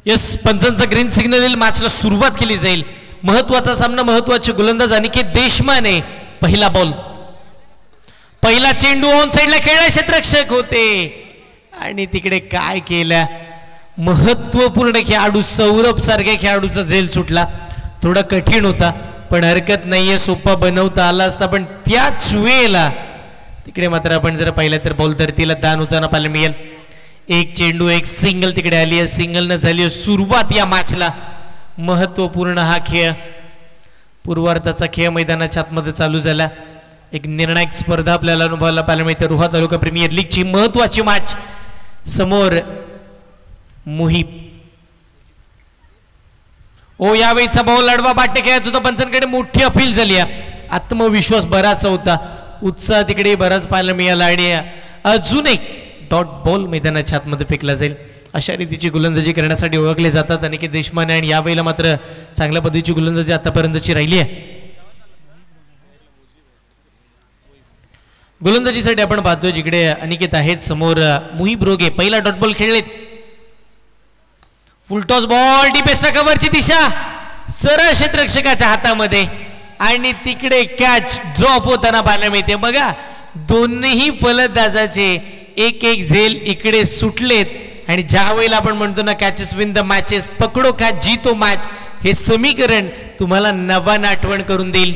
Yes, पंचांचा green signal येईल, मॅचला सुरुवात केली जाईल. महत्वाचा सामना, महत्वाचे गोलंदाज अनिकेत देशमाने. पहिला बॉल, पहिला चेंडू ऑन साइडला खेळला, क्षेत्ररक्षक होते आणि तिकडे काय केलं. महत्वपूर्ण खेळाडू सौरभ सारख्या खेळाडूचा झेल सुटला. थोडा कठीण होता पण हरकत नाहीये, सोपा बनवता आला असता. पण त्याच वेळेला तिकडे मात्र आपण जर पाहिलं तर बॉल धरतीला दान होताना पाहायला मिळेल. एक चेंडू एक सिंगल तिकडे आली आहे, सिंगल न झाली सुरुवात या मॅचला. महत्वपूर्ण हा खेळ, पूर्वार्धाचा खेळ मैदानाच्या आतमध्ये चालू झाला. एक निर्णायक स्पर्धा आपल्याला अनुभवायला पाहायला मिळते. रोहा तालुका प्रीमियर लीगची महत्वाची मॅच. समोर मुहीब. ओ यावेळीचा बॉल लढवा बाटे खेळायचा होता, पंचांकडे मोठी अपील झाली. आत्मविश्वास बराचसा होता, उत्साह तिकडे बराच पाहायला मिळाला आणि अजून एक डॉट बॉल मैदानाच्या आतमध्ये फेकला जाईल. अशा रीतीची गोलंदाजी करण्यासाठी ओळखले जातात अनिकेत देशमाने आणि यावेळेला मात्र चांगल्या पद्धतीची गोलंदाजी आतापर्यंतची राहिली आहे. गोलंदाजीसाठी आपण पाहतोय जिकडे अनिकेत आहेत, समोर मुहीब रोगे. पहिला डॉट बॉल खेळलेत, फुलटॉस बॉल, डीप एक्स्ट्रा कव्हरची दिशा सरळ क्षेत्ररक्षकाच्या हातामध्ये आणि तिकडे कॅच ड्रॉप होताना पाहायला मिळते. बघा, दोन्ही फलंदाजाचे एक एक झेल इकडे सुटलेत आणि ज्या वेळेला आपण म्हणतो ना कॅचेस विन द मॅचेस, पकडो कॅच जीतो मॅच, हे समीकरण तुम्हाला नव्यानं आठवण करून देईल.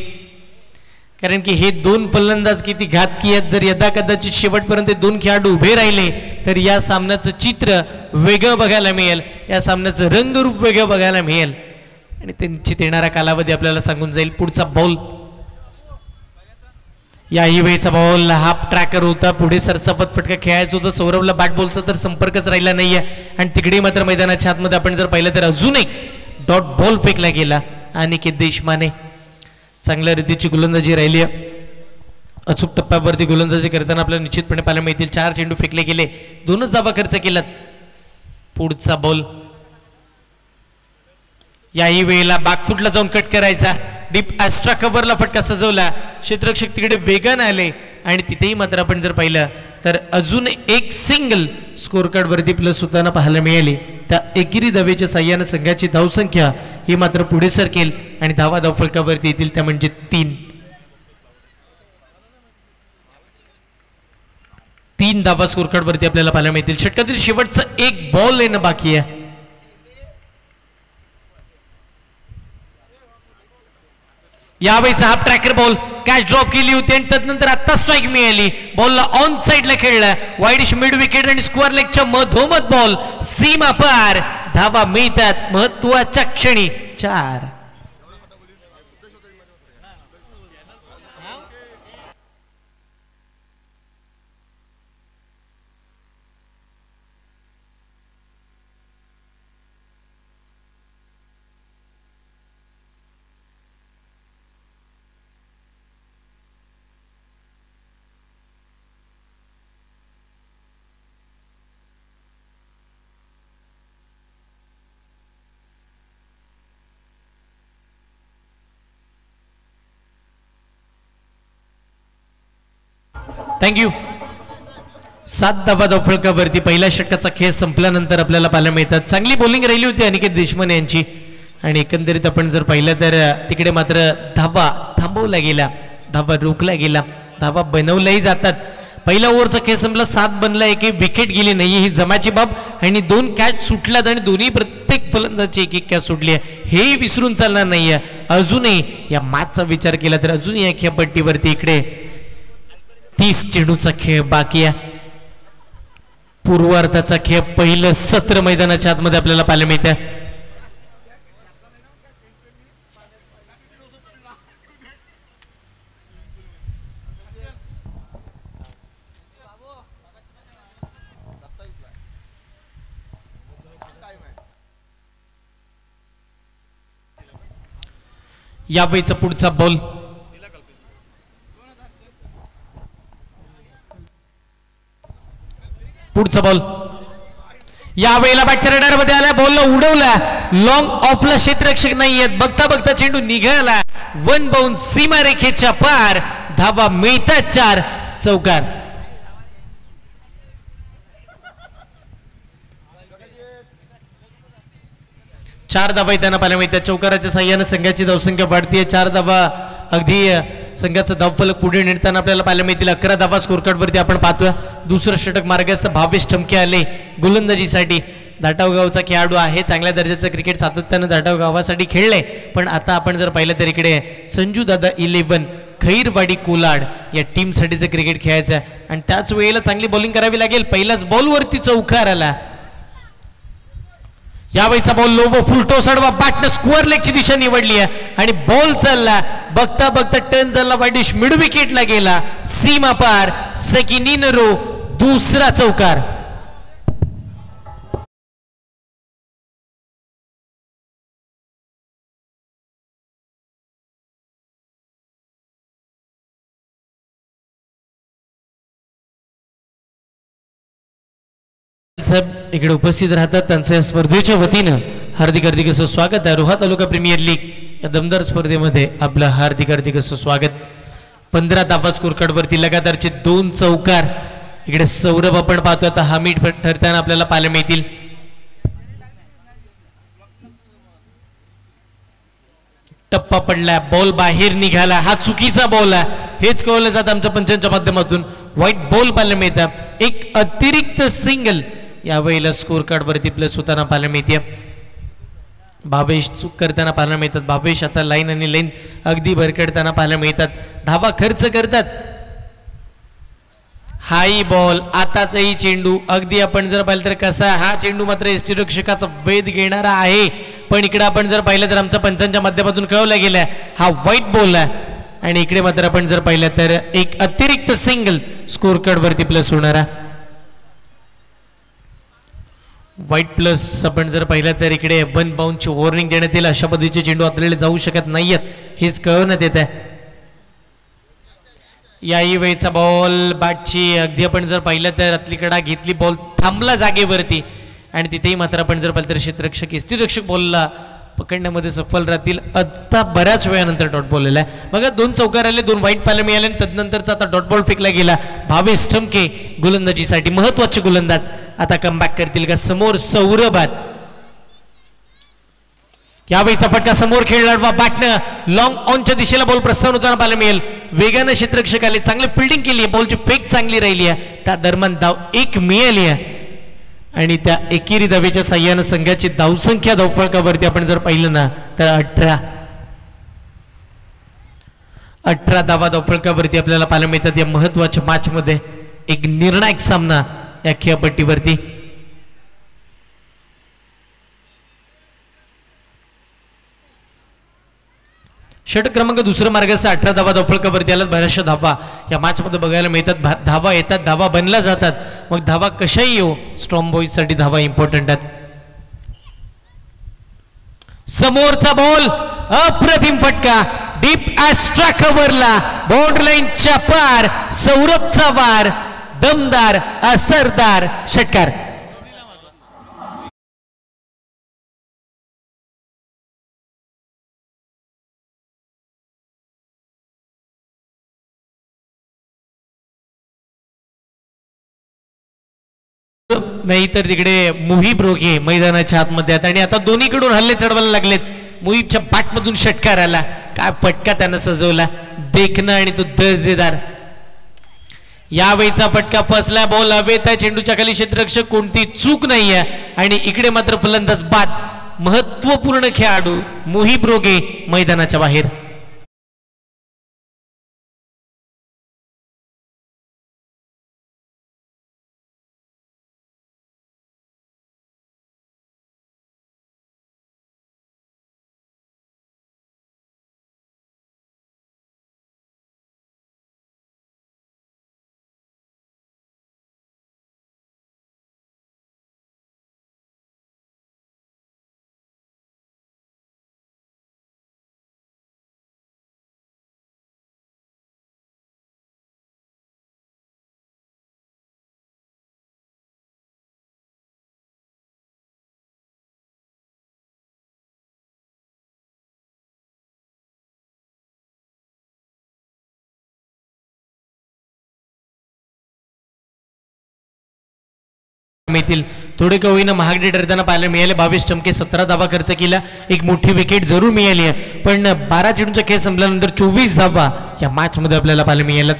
कारण की हे दोन फलंदाज किती घातकी आहेत. जर यदा कदाचित शेवटपर्यंत दोन खेळाडू उभे राहिले तर या सामन्याचं चित्र वेगळं बघायला मिळेल, या सामन्याचं रंगरूप वेगळं बघायला मिळेल आणि त्यांची येणारा कालावधी आपल्याला सांगून जाईल. पुढचा बॉल, याही वेळेचा बॉल हाफ ट्रॅकर होता, पुढे सरसपत फटका खेळायचा होता. सौरभला बॅट बॉलचा तर संपर्कच राहिला नाहीये आणि तिकडे मात्र मैदानाच्या आतमध्ये आपण जर पाहिलं तर अजून एक डॉट बॉल फेकला गेला. अनिकेत देशमाने चांगल्या रीतीची गोलंदाजी राहिली आहे. अचूक टप्प्यावरती गोलंदाजी करताना आपल्याला निश्चितपणे पाहायला मिळतील. 4 चेंडू फेकले गेले, 2च धावा खर्च केलात. पुढचा बॉल, याही वेळेला बॅकफुटला जाऊन कट करायचा, डीप एक्स्ट्रा कव्हरला फटका सजवला. क्षेत्ररक्षक तिकडे वेगाने आले आणि तिथेही मात्र आपण जर पाहिलं तर अजून एक सिंगल स्कोर कार्ड वरती प्लस होताना पाहायला मिळाली. त्या एकेरी धावेच्या साह्याने संघाची धावसंख्या ही मात्र पुढे सरकेल आणि धावा धावफलकावरती येतील, त्या म्हणजे 3 धावा स्कोर कार्ड वरती आपल्याला पाहायला मिळतील. षटकातील शेवटचा एक बॉल येणं बाकी आहे. यावेळीचा half tracker ball, catch drop केली होती आणि त्यानंतर आता स्ट्राईक मिळाली. बॉलला ऑन साइडला खेळला, वाईडिश मिड विकेट आणि स्क्वेअर लेगच्या मधोमध बॉल, सीमा पार, धावा मिळतात महत्वाच्या क्षणी. 4 थँक्यू. 7 धावा धावफलकावरती पहिल्या षटकाचा खेळ संपल्यानंतर आपल्याला पाहायला मिळतात. चांगली बॉलिंग राहिली होती अनिकेत देशमाने यांची आणि एकंदरीत आपण जर पाहिलं तर तिकडे मात्र धावा थांबवल्या गेल्या, धावा रोखल्या गेल्या, धावा बनवल्याही जातात. पहिल्या ओव्हरचा खेळ संपला, 7 बनला, एक विकेट गेली नाही, ही जमाची बाब आणि 2 कॅच सुटल्यात आणि दोन्ही प्रत्येक फलंदाजी एक कॅच सुटली आहे, हे विसरून चालणार नाहीये. अजूनही या मॅचचा विचार केला तर अजूनही या खेळपट्टीवरती इकडे 30 चेंडूचा खेळ बाकी आहे. पूर्वार्धाचा खेळ पहिलं सत्र मैदानाच्या आतमध्ये आपल्याला पाहायला मिळतं. यावेळीचा पुढचा बॉल, पुढचा बॉल, यावेळेला बॅटच्या रडार मध्ये आला, बॉलला उडवला, लॉंग ऑफला क्षेत्ररक्षक नाहीयेत, बघता बघता चेंडू निघाला, 1 बाउंस सीमारेखेच्या पार, धावा मिळतात 4, चौकार. 4 धावा त्यांना पाहायला मिळतात. चौकाराच्या साह्यानं संघाची धावसंख्या वाढतीये. 4 धावा अगदी संघाचा धावफलक पुढे नेताना आपल्याला पाहायला मिळतील. 11 धावा स्कोर कार्डवरती आपण पाहतोय. दुसरं षटक मार्गस्थ भावेश ठमके आले गोलंदाजीसाठी. दाटाव गावचा खेळाडू आहे, चांगल्या दर्जाचं क्रिकेट सातत्यानं दाटाव गावासाठी खेळले. पण आता आपण जर पाहिलं तर इकडे संजू दादा 11 खैरवाडी कोलाड या टीमसाठीचं क्रिकेट खेळायचं आहे आणि त्याच वेळेला चांगली बॉलिंग करावी लागेल. पहिलाच बॉलवरती चौकार आला. यावेळीचा बॉल लो व फुलटो सडवा बॅटनं स्क्वेअर लेगची दिशा निवडली आहे आणि बॉल चालला. बघता बघता टर्न झाला, वाईडिश मिड विकेटला गेला. सीमा पार सेकिनिनरो दुसरा चौकार. साहेब इकडे उपस्थित राहतात, त्यांचं या स्पर्धेच्या वतीनं हार्दिक हार्दिक असं स्वागत आहे. रोहा तालुका प्रीमियर लीग या दमदार स्पर्धेमध्ये आपलं हार्दिक हार्दिक असं स्वागत. 15 धावा स्कोर कार्डवरती लगातारचे 2 चौकार. इकडे सौरभ आपण पाहतो आता हामीद ठरताना आपल्याला पाहायला मिळतील. टप्पा पडला, बॉल बाहेर निघाला, हा चुकीचा बॉल आहे हेच कळलं जातं आमच्या पंचांच्या माध्यमातून. व्हाईट बॉल पाहायला मिळतात. एक अतिरिक्त सिंगल यावेळेला स्कोर कार्डवरती प्लस होताना पाहायला मिळते. भावेश चूक करताना पाहायला मिळतात. भावेश आता लाईन आणि लेन अगदी भरकडताना पाहायला मिळतात. धावा खर्च करतात. हाई बॉल, आताचाही चेंडू अगदी आपण जर पाहिलं तर कसा हा चेंडू मात्र यष्टीरक्षकाचा वेध घेणारा आहे. पण इकडे आपण जर पाहिलं तर आमच्या पंचांच्या माध्यमातून कळवला गेलाय हा व्हाईट बॉल आहे आणि इकडे मात्र आपण जर पाहिलं तर एक अतिरिक्त सिंगल स्कोर कार्डवरती प्लस होणारा. व्हाईट प्लस आपण जर पाहिलं तर इकडे 1 बाउंडची वॉर्निंग देण्यात येईल. अशा पद्धतीचे चेंडू आपल्याला जाऊ शकत नाहीयेत हेच कळवण्यात येत आहे. याही वेळचा बॉल बॅटची अगदी आपण जर पाहिलं तर अतलीकडा घेतली, बॉल थांबला जागेवरती आणि तिथेही मात्र आपण जर पाहिलं तर क्षेत्ररक्षक यष्टीरक्षक बॉलला पकडण्यामध्ये सफल राहतील. आता बऱ्याच वेळानंतर डॉट बॉल आलाय. बघा 2 चौकार आले, 2 व्हाईट पाहायला मिळाले आणि तदनंतरचा आता डॉट बॉल फेकला गेला. भावेश ठमके गोलंदाजीसाठी महत्वाचे गोलंदाज आता कमबॅक करतील का? समोर सौरभात यावेळीचा फटका समोर खेळला, बॅटनं लॉंग ऑनच्या दिशेला बॉल प्रस्थान होताना पाहायला मिळेल. वेगानं क्षेत्ररक्षक आले, चांगली फिल्डिंग केली आहे, बॉलची फेक चांगली राहिली आहे. त्या दरम्यान धाव 1 मिळाली आहे आणि त्या एकेरी धावेच्या साह्यानं संघाची धावसंख्या धावफलकावरती आपण जर पाहिलं ना तर 18 धावा धावफलकावरती आपल्याला पाहायला मिळतात. या महत्वाच्या मॅच मध्ये एक निर्णायक सामना या खेळपट्टीवरती. षटक क्रमांक दुसरं मार्गाचा 18 धावा धावफलकावरती आला. बऱ्याचशा धावा या मॅच मध्ये बघायला मिळतात. धावा येतात, धावा बनल्या जातात. मग धावा कशाही येऊ, स्ट्रॉंग बॉईज साठी धावा इम्पॉर्टंट आहेत. समोरचा बॉल अप्रतिम फटका, डीप ॲस्ट्रा कव्हरला, बाउंड्री लाईनच्या पार, सौरभचा वार, दमदार असरदार षटकार. नाही तर तिकडे मुहीब रोगे मैदानाच्या आतमध्ये आहेत आणि आता दोन्हीकडून हल्ले चढवायला लागलेत. मुहीबच्या बॅटमधून षटकार आला, काय फटका त्यानं सजवला, देखणं आणि तो दर्जेदार. यावेळीचा फटका फसला, बॉल हवेत आहे, चेंडूच्या खाली क्षेत्ररक्षक, कोणती चूक नाहीये आणि इकडे मात्र फलंदाज बाद. महत्वपूर्ण खेळाडू मुहीब रोगे मैदानाच्या बाहेर. मिळतील थोडे का होईना महागडे ठरताना पाहायला मिळाले. 22 चमके 17 धावा खर्च केला. एक मोठी विकेट जरूर मिळाली आहे, पण 12 चेंडूचा खेळ संपल्यानंतर 24 धावा या मॅच मध्ये आपल्याला पाहायला मिळाल्या.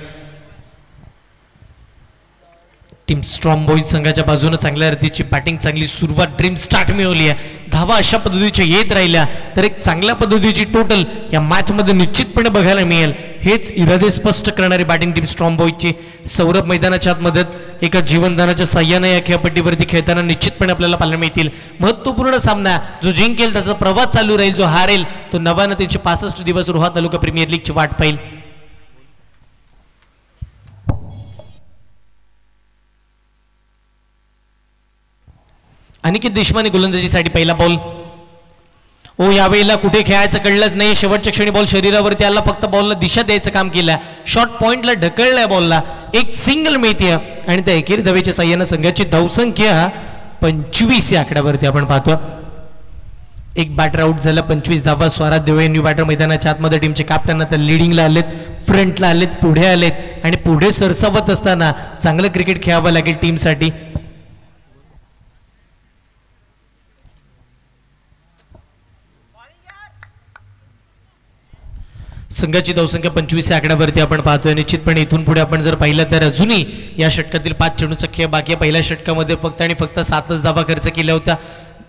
टीम स्ट्रॉंग बॉईज संघाच्या बाजूने चांगल्या रीतीची बॅटिंग, चांगली सुरुवात, ड्रीम स्टार्ट मिळवली आहे. धावा अशा पद्धतीच्या येत राहिल्या तर एक चांगल्या पद्धतीची टोटल या मॅच मध्ये निश्चितपणे बघायला मिळेल. हेच इरादे स्पष्ट करणारी बॅटिंग टीम स्ट्रॉंग बॉईजची. सौरभ मैदानाच्या आतमध्ये एका जीवनदानाच्या साह्याने या खेळपट्टीवरती खेळताना निश्चितपणे आपल्याला पाहायला मिळतील. महत्त्वपूर्ण सामना, जो जिंकेल त्याचा प्रवास चालू राहील, जो हारेल तो नव्यानं 365 दिवस रोहा तालुका प्रीमियर लीगची वाट पाहिल. अनिकेत देशमाने गोलंदाजीसाठी पहिला बॉल. यावेळेला कुठे खेळायचं कळलंच नाही. शेवटच्या क्षणी बॉल शरीरावरती आला, फक्त बॉलला दिशा द्यायचं काम केलं. शॉर्ट पॉइंटला ढकललाय बॉलला, एक सिंगल मिळते आणि त्या एकेरी धावेच्या साह्यानं संघाची धावसंख्या 25 या आकड्यावरती आपण पाहतो. एक बॅटर आउट झाला, 25 धावा. स्वराज देवळे न्यू बॅटर मैदानाच्या आतमध्ये टीमचे कॅप्टन आता लिडिंगला आलेत, फ्रंटला आलेत, पुढे आलेत आणि पुढे सरसावत असताना चांगलं क्रिकेट खेळावं लागेल टीमसाठी. संघाची धावसंख्या 25 या आकड्यावरती आपण पाहतोय. निश्चितपणे इथून पुढे आपण जर पाहिलं तर अजूनही या षटकातील 5 चेंडूचा खेळ बाकी आहे. पहिल्या षटकामध्ये फक्त आणि फक्त 7च धावा खर्च केल्या होत्या.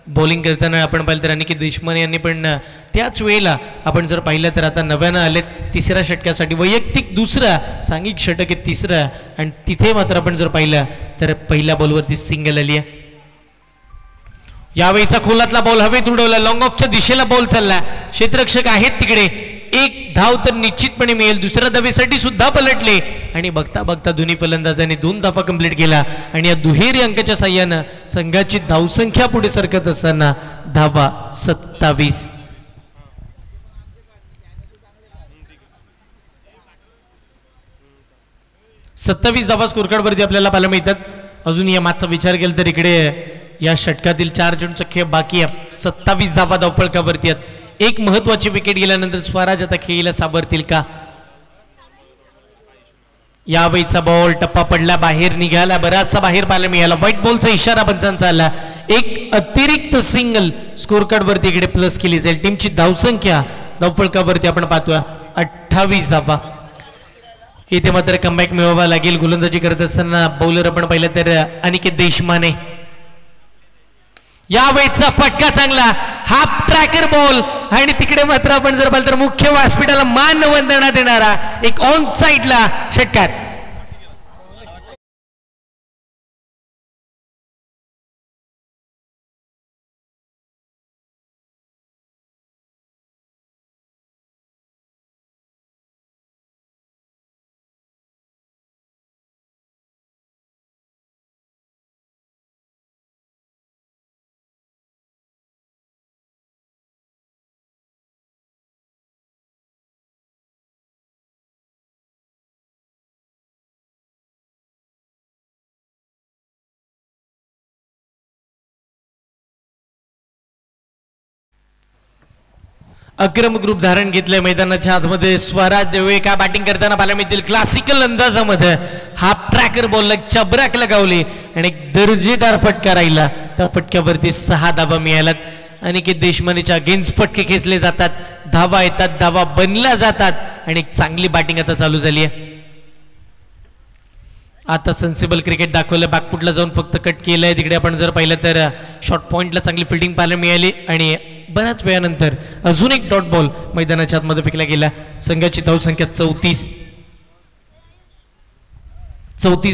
बॉलिंग करताना आपण पाहिलं तर अनिकेत देशमाने यांनी पण त्याच वेळेला आपण जर पाहिलं तर आता नव्यानं आलेत तिसऱ्या षटकासाठी. वैयक्तिक दुसरा, सांघिक षटक आहे तिसरं, आणि तिथे मात्र आपण जर पाहिलं तर पहिल्या बॉलवरती सिंगल आली आहे. यावेळीचा खोलातला बॉल हवेत उडवला, लॉंग ऑफच्या दिशेला बॉल चालला. क्षेत्ररक्षक आहेत तिकडे, एक धाव तर निश्चितपणे मिळेल. दुसऱ्या धावेसाठी सुद्धा पलटले आणि बघता बघता दोन्ही फलंदाजांनी 2 धावा कंप्लीट केला आणि या दुहेरी अंकाच्या साह्यानं संघाची धावसंख्या पुढे सरकत असताना धावा 27. धावा स्कोरकार्डवरती आपल्याला पाहायला मिळतात. अजून या मॅचचा विचार केला तर इकडे या षटकातील 4 चेंडूचा खेळ बाकी आहे. 27 धावा धावफलकावरती आहेत. एक महत्वाची विकेट गेल्यानंतर स्वराज आता खेळीला सावरतील का? यावेळीचा बॉल टप्पा पडला, बाहेर निघाला, बराचसा बाहेर पाहायला मिळाला. व्हाईट बॉलचा इशारा पंचांचा आला. एक अतिरिक्त सिंगल स्कोर कार्ड वरती इकडे प्लस केली जाईल. टीमची धावसंख्या धावफलकावरती आपण पाहतोय 28 धावा. इथे मात्र कमबॅक मिळवावा लागेल. गोलंदाजी करत असताना बॉलर आपण पाहिलं तर अनिकेत देशमाने. यावेळीचा फटका चांगला, हाफ ट्रॅकर बॉल आणि तिकडे मात्र आपण जर पाहिलं तर मुख्य व्यासपीठाला मान वंदना देणारा एक ऑन साइडला षटकार. अक्रम ग्रुप धारण घेतलंय मैदानाच्या आतमध्ये. स्वराज देवळे का बॅटिंग करताना पाहायला मिळतील. क्लासिकल अंदाजामध्ये हाफ ट्रॅकर बॉलला चबराक लगावली आणि एक दर्जेदार फटका राहिला. त्या फटक्यावरती 6 धावा मिळाल्यात. अनिकेत देशमानेच्या अगेन्स्ट फटके खेचले जातात, धावा येतात, धावा बनल्या जातात आणि एक चांगली बॅटिंग आता चालू झाली आहे. आता सेन्सिबल क्रिकेट दाखवलं, बॅकफुटला जाऊन फक्त कट केलंय. तिकडे आपण जर पाहिलं तर शॉर्ट पॉइंटला चांगली फिल्डिंग पाहायला मिळाली आणि बऱ्याच वेळानंतर अजून एक डॉट बॉल मैदानाच्या आतमध्ये फेकला गेला. संघाची धावसंख्या 34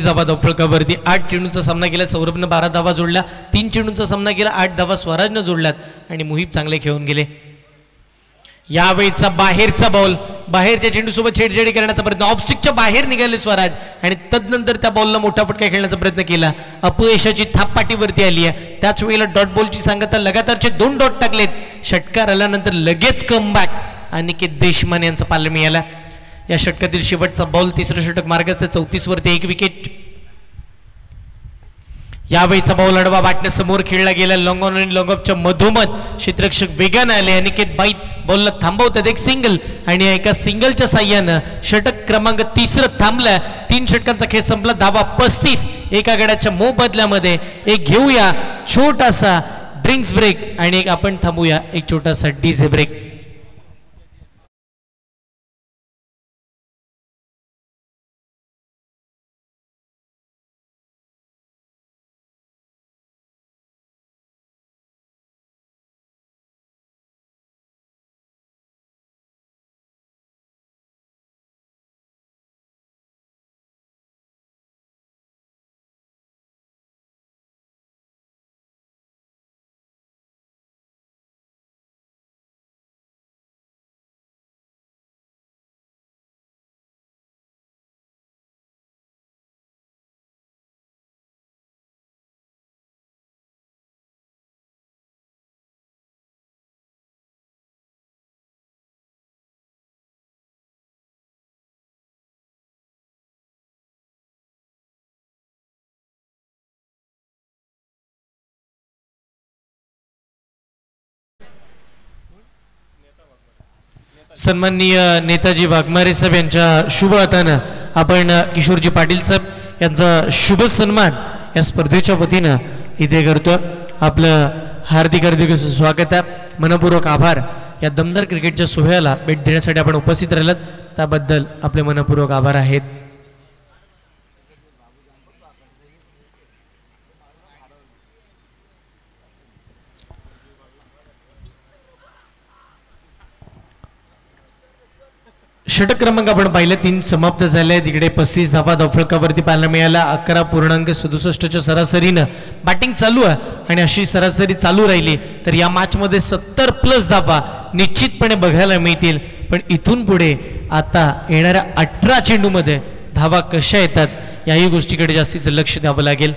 धावा धावफलकावरती. 8 चेंडूंचा सामना केला, सौरभनं 12 धावा जोडला. 3 चेंडूंचा सामना केला, 8 धावा स्वराजनं जोडल्यात आणि मुहिब चांगले खेळून गेले. यावेळीचा बाहेरचा बॉल, बाहेरच्या चेंडूसोबत छेडछाडी करण्याचा प्रयत्न, ऑफस्टिकच्या बाहेर निघाले स्वराज आणि तदनंतर त्या बॉलला मोठा फटका खेळण्याचा प्रयत्न केला. अपयशाची थाप पाठीवरती आली आहे. त्याच वेळेला डॉट बॉलची सांगता लगातारचे 2 डॉट टाकलेत. षटकार आल्यानंतर लगेच कमबॅक अनिकेत देशमाने यांचा पाहायला मिळाला. या षटकातील शेवटचा बॉल, तिसरं षटक मार्गस्थ, 34 वरती 1 विकेट. यावेळीचा बॉल अडवा बॅटने समोर खेळला गेला. लॉंग ऑन आणि लॉंग ऑफच्या मधोमध क्षेत्ररक्षक वेगाने आले. अनिकेत बाईत बॉलला थांबवतात. एक सिंगल आणि एका सिंगलच्या साह्यानं षटक षटक क्रमांक 3 थांबलं. 3 षटकांचा खेळ संपला. धावा 35 एका गड्याच्या मोबदल्यामध्ये. एक घेऊया छोटासा ड्रिंक्स ब्रेक आणि एक आपण थांबूया एक छोटासा डीजे ब्रेक. सन्माननीय नेताजी वाघमारे साहेब यांच्या शुभ हातानं आपण किशोरजी पाटील साहेब यांचा शुभ सन्मान या स्पर्धेच्या वतीनं इथे करतो. आपलं हार्दिक हार्दिक स्वागत आहे. मनपूर्वक आभार. या दमदार क्रिकेटच्या सोहळ्याला भेट देण्यासाठी आपण उपस्थित राहिलात त्याबद्दल आपले मनपूर्वक आभार आहेत. षटक क्रमांक आपण पाहिलं 3 समाप्त झाले. तिकडे 35 धावा धावफलकावरती पाहायला मिळाला. 11.67च्या सरासरीनं बॅटिंग चालू आहे आणि अशी सरासरी चालू राहिली तर या मॅचमध्ये 70+ धावा निश्चितपणे बघायला मिळतील. पण इथून पुढे आता येणाऱ्या 18 चेंडूमध्ये धावा कशा येतात याही गोष्टीकडे जास्तीचं लक्ष द्यावं लागेल.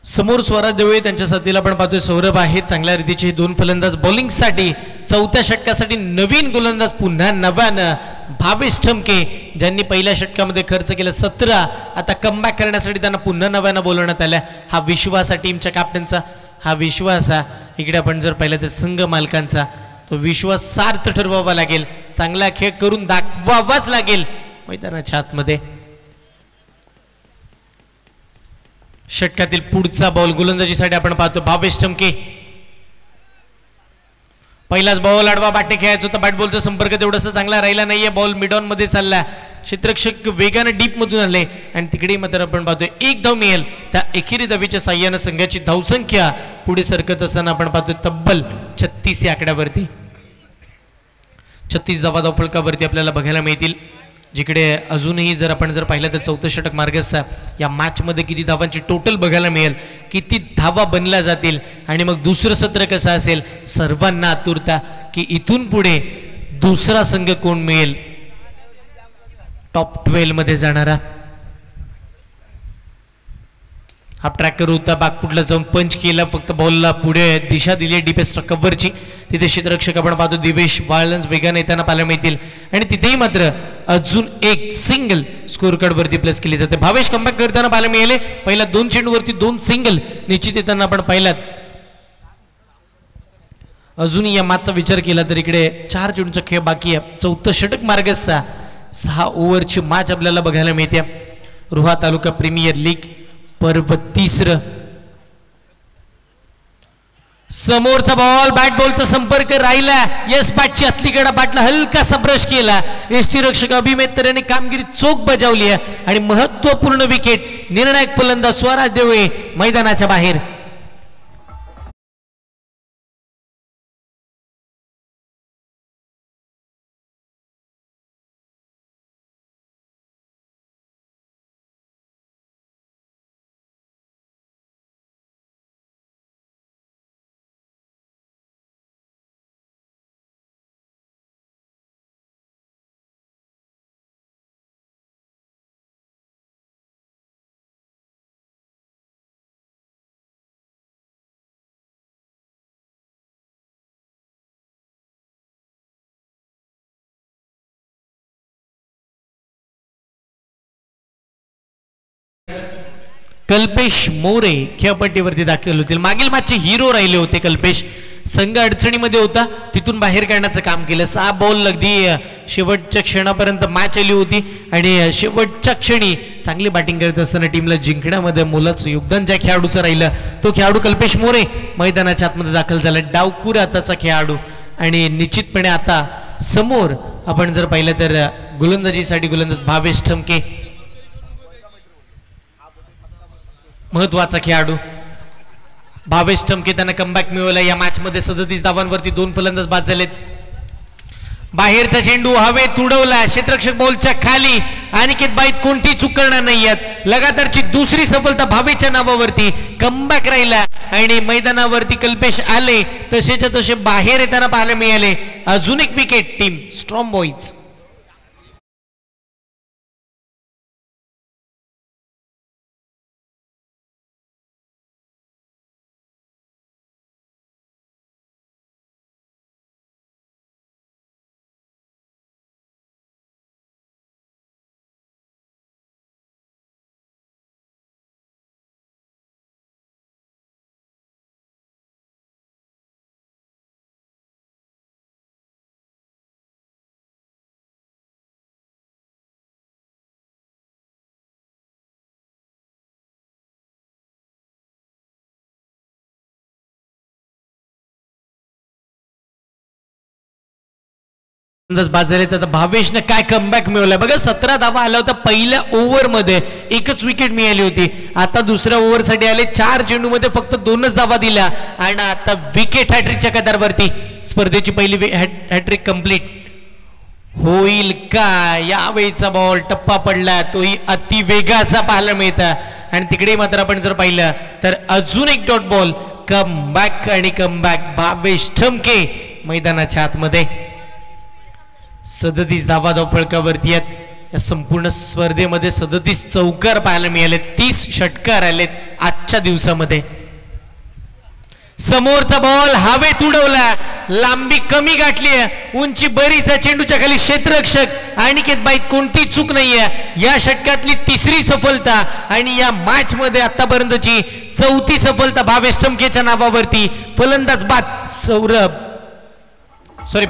समोर स्वराज देवळे त्यांच्या साथीला आपण पाहतोय सौरभ आहे. चांगल्या रीतीचे 2 फलंदाज बॉलिंगसाठी. 4थ्या षटकासाठी नवीन गोलंदाज पुन्हा नव्यानं भावेश ठमके ज्यांनी पहिल्या षटकामध्ये खर्च केला 17. आता कमबॅक करण्यासाठी त्यांना पुन्हा नव्यानं बोलवण्यात आलं. हा विश्वास आहे टीमच्या कॅप्टनचा. हा विश्वास आहे इकडे आपण जर पाहिलं तर संघ मालकांचा. तो विश्वास सार्थ ठरवावा लागेल. चांगला खेळ करून दाखवावाच लागेल मैदानाच्या आतमध्ये. षटकातील पुढचा बॉल गोलंदाजीसाठी आपण पाहतो भावेश ठमके. पहिलाच बॉल आडवा बॅटने खेळायचा होता. बॅट बॉलचा संपर्क तेवढासा चांगला राहिला नाहीये. बॉल मिडॉन मध्ये चालला. क्षेत्ररक्षक वेगानं डीप मधून आले आणि तिकडे मात्र आपण पाहतोय 1 धाव मिळेल. त्या एकेरी धावीच्या साह्यानं संघाची धावसंख्या पुढे सरकत असताना आपण पाहतोय तब्बल 36 या आकड्यावरती. 36 धावा धावफलकावरती आपल्याला बघायला मिळतील. जिकडे अजूनही जर आपण पाहिलं तर 4थं षटक मार्गस्थ या मॅचमध्ये किती धावांची टोटल बघायला मिळेल, किती धावा बनल्या जातील आणि मग दुसरं सत्र कसं असेल. सर्वांना आतुरता की इथून पुढे दुसरा संघ कोण मिळेल टॉप 12 मध्ये जाणारा. हा ट्रॅकर होता. बॅकफुटला जाऊन पंच केला. फक्त बॉलला पुढे दिशा दिली डीपेस्ट कव्हरची. तिथे क्षेत्ररक्षक आपण पाहतो दिवेश वाळंज वेगाने येताना पाहायला मिळतील आणि तिथेही मात्र अजून एक सिंगल स्कोर कार्ड वरती प्लस केली जाते. भावेश कमबॅक करताना पाहायला मिळाले. पहिल्या 2 चेंडूवरती 2 सिंगल निश्चित येताना आपण पाहिलात. अजूनही या मॅचचा विचार केला तर इकडे 4 चेंडूचा खेळ बाकी आहे. 4थं षटक मार्गस्थ 6 ओव्हरची मॅच आपल्याला बघायला मिळते. रोहा तालुका प्रीमियर लीग पर्व 3. समोरचा बॉल बॅट बॉलचा संपर्क राहिला. यस बॅटची आतलीकडा बॅटला हलकासा ब्रश केला. यष्टीरक्षक अभिमेत्र यांनी कामगिरी चोख बजावली आहे आणि महत्वपूर्ण विकेट. निर्णायक फलंदाज स्वराज देवळे मैदानाच्या बाहेर. कल्पेश मोरे खेळपट्टीवरती दाखल होतील. मागील मॅचचे हिरो राहिले होते कल्पेश. संघ अडचणीमध्ये होता, तिथून बाहेर काढण्याचं काम केलं. 6 बॉल अगदी शेवटच्या क्षणापर्यंत मॅच आली होती आणि शेवटच्या क्षणी चांगली बॅटिंग करत असताना टीमला जिंकण्यामध्ये मोलाचं योगदान ज्या खेळाडूचं राहिलं तो खेळाडू कल्पेश मोरे मैदानाच्या आतमध्ये दाखल झाला. डावखुर हाताचा खेळाडू आणि निश्चितपणे आता समोर आपण जर पाहिलं तर गोलंदाजीसाठी गोलंदाज भावेश ठमके महत्वाचा खेळाडू. भावेश ठमके त्यांना कमबॅक मिळवला. या मॅच मध्ये 37 धावांवरती 2 फलंदाज बाद झालेत. बाहेरचा चेंडू हवेत उडवला क्षेत्ररक्षक बॉलच्या खाली. अनिकेत बाईत कोणती चूक करणार नाहीयेत. लगातारची दुसरी सफलता भावेशच्या नावावरती. कमबॅक राहिला आणि मैदानावरती कल्पेश आले तसेच्या तसे बाहेर येताना पाहायला मिळाले. अजून एक विकेट टीम स्ट्रॉंग बॉईज. बाद झाले तर भावेशने काय कमबॅक मिळवलाय बघा. 17 धावा आला होता पहिल्या ओव्हर मध्ये, एकच विकेट मिळाली होती. आता दुसऱ्या ओव्हर साठी आले. 4 चेंडू मध्ये फक्त 2च धावा दिल्या आणि आता विकेट हॅट्रिकच्या कदारवरती. स्पर्धेची पहिली हॅट्रिक कंप्लीट होईल का? यावेळीचा बॉल टप्पा पडला, तोही अति वेगाचा पाहायला मिळता आणि तिकडे मात्र आपण जर पाहिलं तर अजून एक डॉट बॉल. कमबॅक आणि कमबॅक भावेश ठमके मैदानाच्या आतमध्ये. 37 धावा फळकावरती आहेत. या संपूर्ण स्पर्धेमध्ये 37 चौकार पाहायला मिळाले. 30 षटकार आलेत आजच्या दिवसामध्ये. समोरचा बॉल हवेत उडवला, लांबी कमी गाठली, उंची बरीच आहे. चेंडूच्या खाली क्षेत्ररक्षक अनिकेत बाईत कोणती चूक नाहीये. या षटकातली 3री सफलता आणि या मॅच मध्ये आतापर्यंतची 4थी सफलता भावेश ठमकेच्या नावावरती. फलंदाज बाद सौरभ सॉरी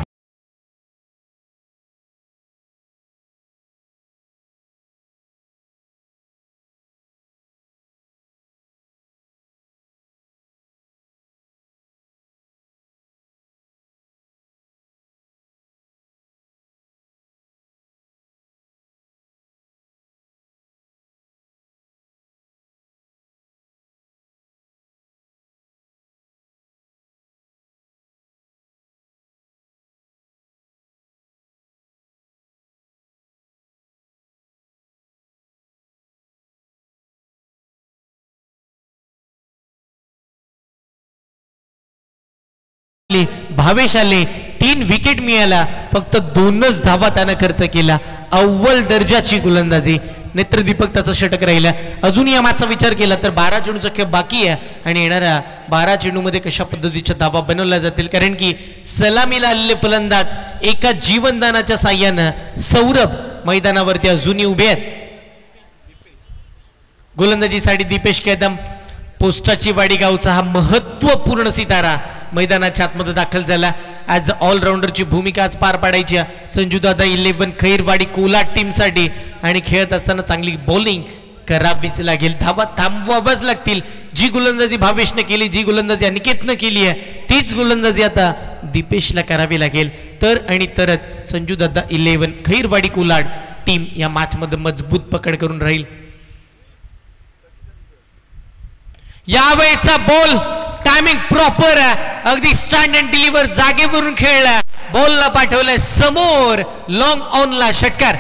भावेश आले. 3 विकेट मिळाला, फक्त 2च धावा त्यानं खर्च केला. अव्वल दर्जाची गोलंदाजी. नेत्रदीपक त्याचा षटक राहिला. अजून या मॅचचा विचार केला तर 12 चेंडूचा खेळ बाकी आहे आणि येणाऱ्या 12 चेंडूमध्ये कशा पद्धतीच्या धावा बनवल्या जातील, कारण की सलामीला आलेले फलंदाज एका जीवनदानाच्या साह्यानं सौरभ मैदानावरती अजूनही उभे आहेत. गोलंदाजीसाठी दीपेश कदम पोस्टाची वाडी गावचा हा महत्वपूर्ण सितारा मैदानाच्या आतमध्ये दाखल झाला. ॲज ऑलराऊंडरची भूमिका आज पार पाडायची संजूदादा 11 खैरवाडी कोलाट टीमसाठी आणि खेळत असताना चांगली बॉलिंग करावीच लागेल. धावा थांबवाव्याच लागतील. जी गोलंदाजी भावेशने केली, जी गोलंदाजी अनिकेतनं केली आहे, तीच गोलंदाजी आता दीपेशला करावी लागेल. तर आणि तरच संजूदादा 11 खैरवाडी कोलाट टीम या मॅचमध्ये मजबूत पकड करून राहील. यावेळेचा बॉल टायमिंग प्रॉपर आहे. अगदी स्टँड अँड डिलिव्हर जागेवरून खेळला. बॉलला पाठवलाय समोर, लॉंग ऑनला षटकार.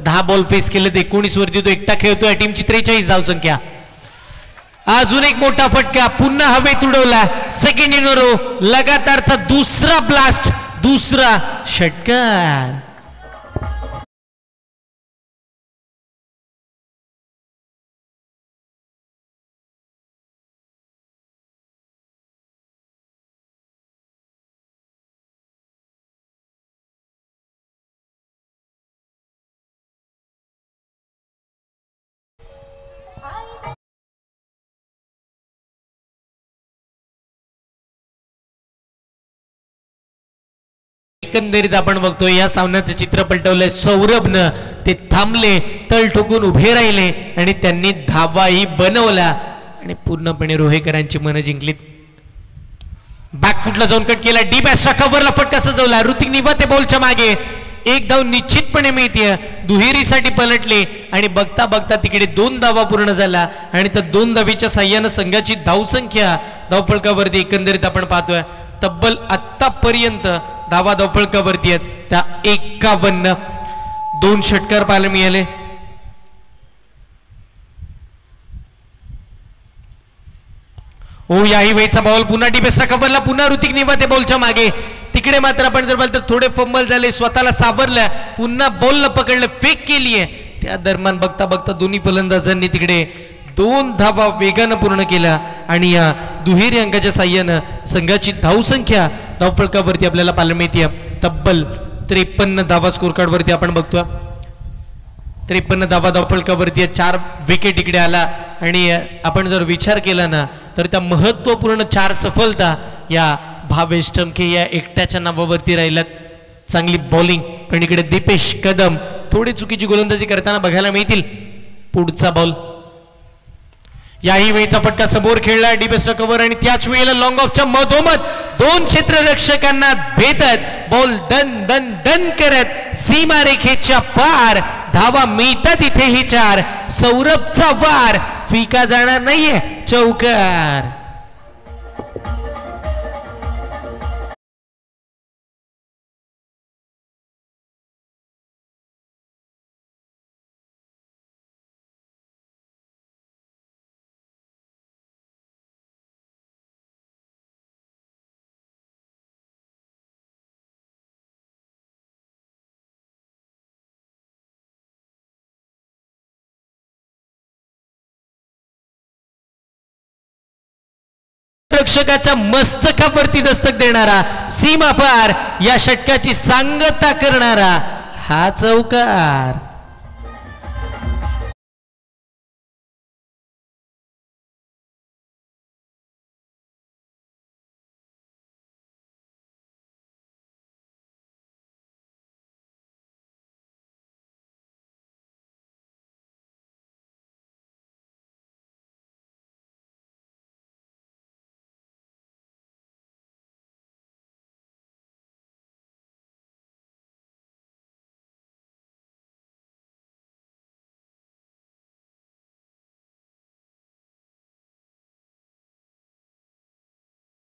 10 बॉल फेस केले, 19 वरती तो एकटा खेळतोय. टीमची 43 धावसंख्या. अजून एक मोठा फटका पुन्हा हवेत उडवला. सेकंड इन रो, लगातारचा दुसरा ब्लास्ट, दुसरा षटकार. एकंदरीत आपण बघतोय या सामन्याचं चित्र पलटवलंय. सौरभनं ते थांबले, तळ ठोकून उभे राहिले आणि त्यांनी धावाही बनवला आणि पूर्णपणे रोहेकरांची मनं जिंकलीत. बॅकफुटला जाऊन कट केला, डीप एक्स्ट्रा कव्हरला फटका सजवला. ऋतिक निवाते बॉलच्या मागे, एक धाव निश्चितपणे मिळते. दुहेरीसाठी पलटले आणि बघता बघता तिकडे 2 धावा पूर्ण झाला आणि त्या 2 धावेच्या साह्यानं संघाची धावसंख्या धावफलकावरती एकंदरीत आपण पाहतोय तब्बल आतापर्यंत धावा धावफलकावरती आहेत त्या 51. 2 षटकार पाहायला मिळाले. याही वेळचा बॉल पुन्हा डीपेसला कव्हरला, पुन्हा ऋतिक निवाते बॉलच्या मागे. तिकडे मात्र आपण जर पाहिलं तर थोडे फंबल झाले, स्वतःला सावरलं, पुन्हा बॉलला पकडलं, फेक केली आहे. त्या दरम्यान बघता बघता दोन्ही फलंदाजांनी तिकडे 2 धावा वेगानं पूर्ण केला आणि या दुहेरी अंकाच्या साह्यानं संघाची धावसंख्या धावफलकावरती आपल्याला पाहायला मिळते तब्बल 53 धावा. स्कोर कार्डवरती आपण बघतोय 53 धावा धावफलकावरती. 4 विकेट इकडे आला आणि आपण जर विचार केला ना तर त्या महत्वपूर्ण 4 सफलता या भावेश टमके या एकट्याच्या नावावरती राहिल्यात. चांगली बॉलिंग, पण इकडे दीपेश कदम थोडी चुकीची गोलंदाजी करताना बघायला मिळतील. पुढचा बॉल, याही वेळचा फटका समोर खेळला, डीपेसला कव्हर आणि त्याच वेळेला लॉंग ऑफच्या मधोमध 2 क्षेत्ररक्षकांना भेटत बॉल डन डन डन करत सीमारेखेच्या पार धावा मिळतात. इथेही 4. सौरभचा वार फिका जाणार नाहीये, चौकार. रक्षकाच्या मस्तकावरती दस्तक देणारा, सीमा पार या षटकाची सांगता करणारा हा चौकार.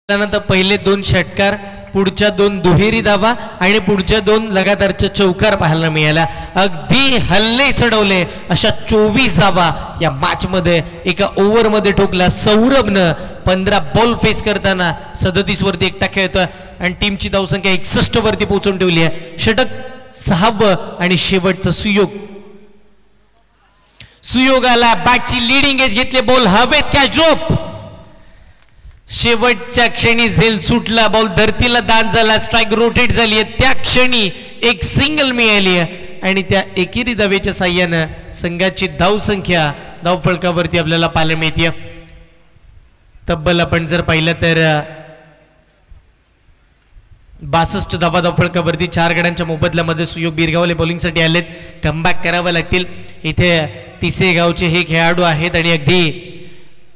त्यानंतर पहिले 2 षटकार, पुढच्या 2 दुहेरी धावा आणि पुढच्या 2 लगातारच्या चौकार पाहायला मिळाल्या. अगदी हल्ले चढवले अशा 24 धावा या मॅच मध्ये एका ओव्हरमध्ये ठोकला. सौरभनं 15 बॉल फेस करताना 37 वरती एकटा खेळतोय आणि टीमची धावसंख्या 61 वरती पोहोचून ठेवली आहे. षटक 6वं आणि शेवटचं सुयोगाला बॅटची लीडिंग एज घेतले, बॉल हवेत कॅच ड्रॉप. शेवटच्या क्षणी झेल सुटला, बॉल धरतीला दान झाला, स्ट्राइक रोटेट झाली आहे. त्या क्षणी एक सिंगल मिळाली आहे आणि त्या एकेरी धावेच्या साह्यानं संघाची धावसंख्या धावफलकावरती आपल्याला पाहायला मिळते. तब्बल आपण जर पाहिलं तर 62 धावा धावफलकावरती. 4 गड्यांच्या मोबदल्यामध्ये सुयोग बिरगावले बॉलिंगसाठी आलेत. कमबॅक करावं लागतील. इथे तिसेगावचे हे खेळाडू आहेत आणि अगदी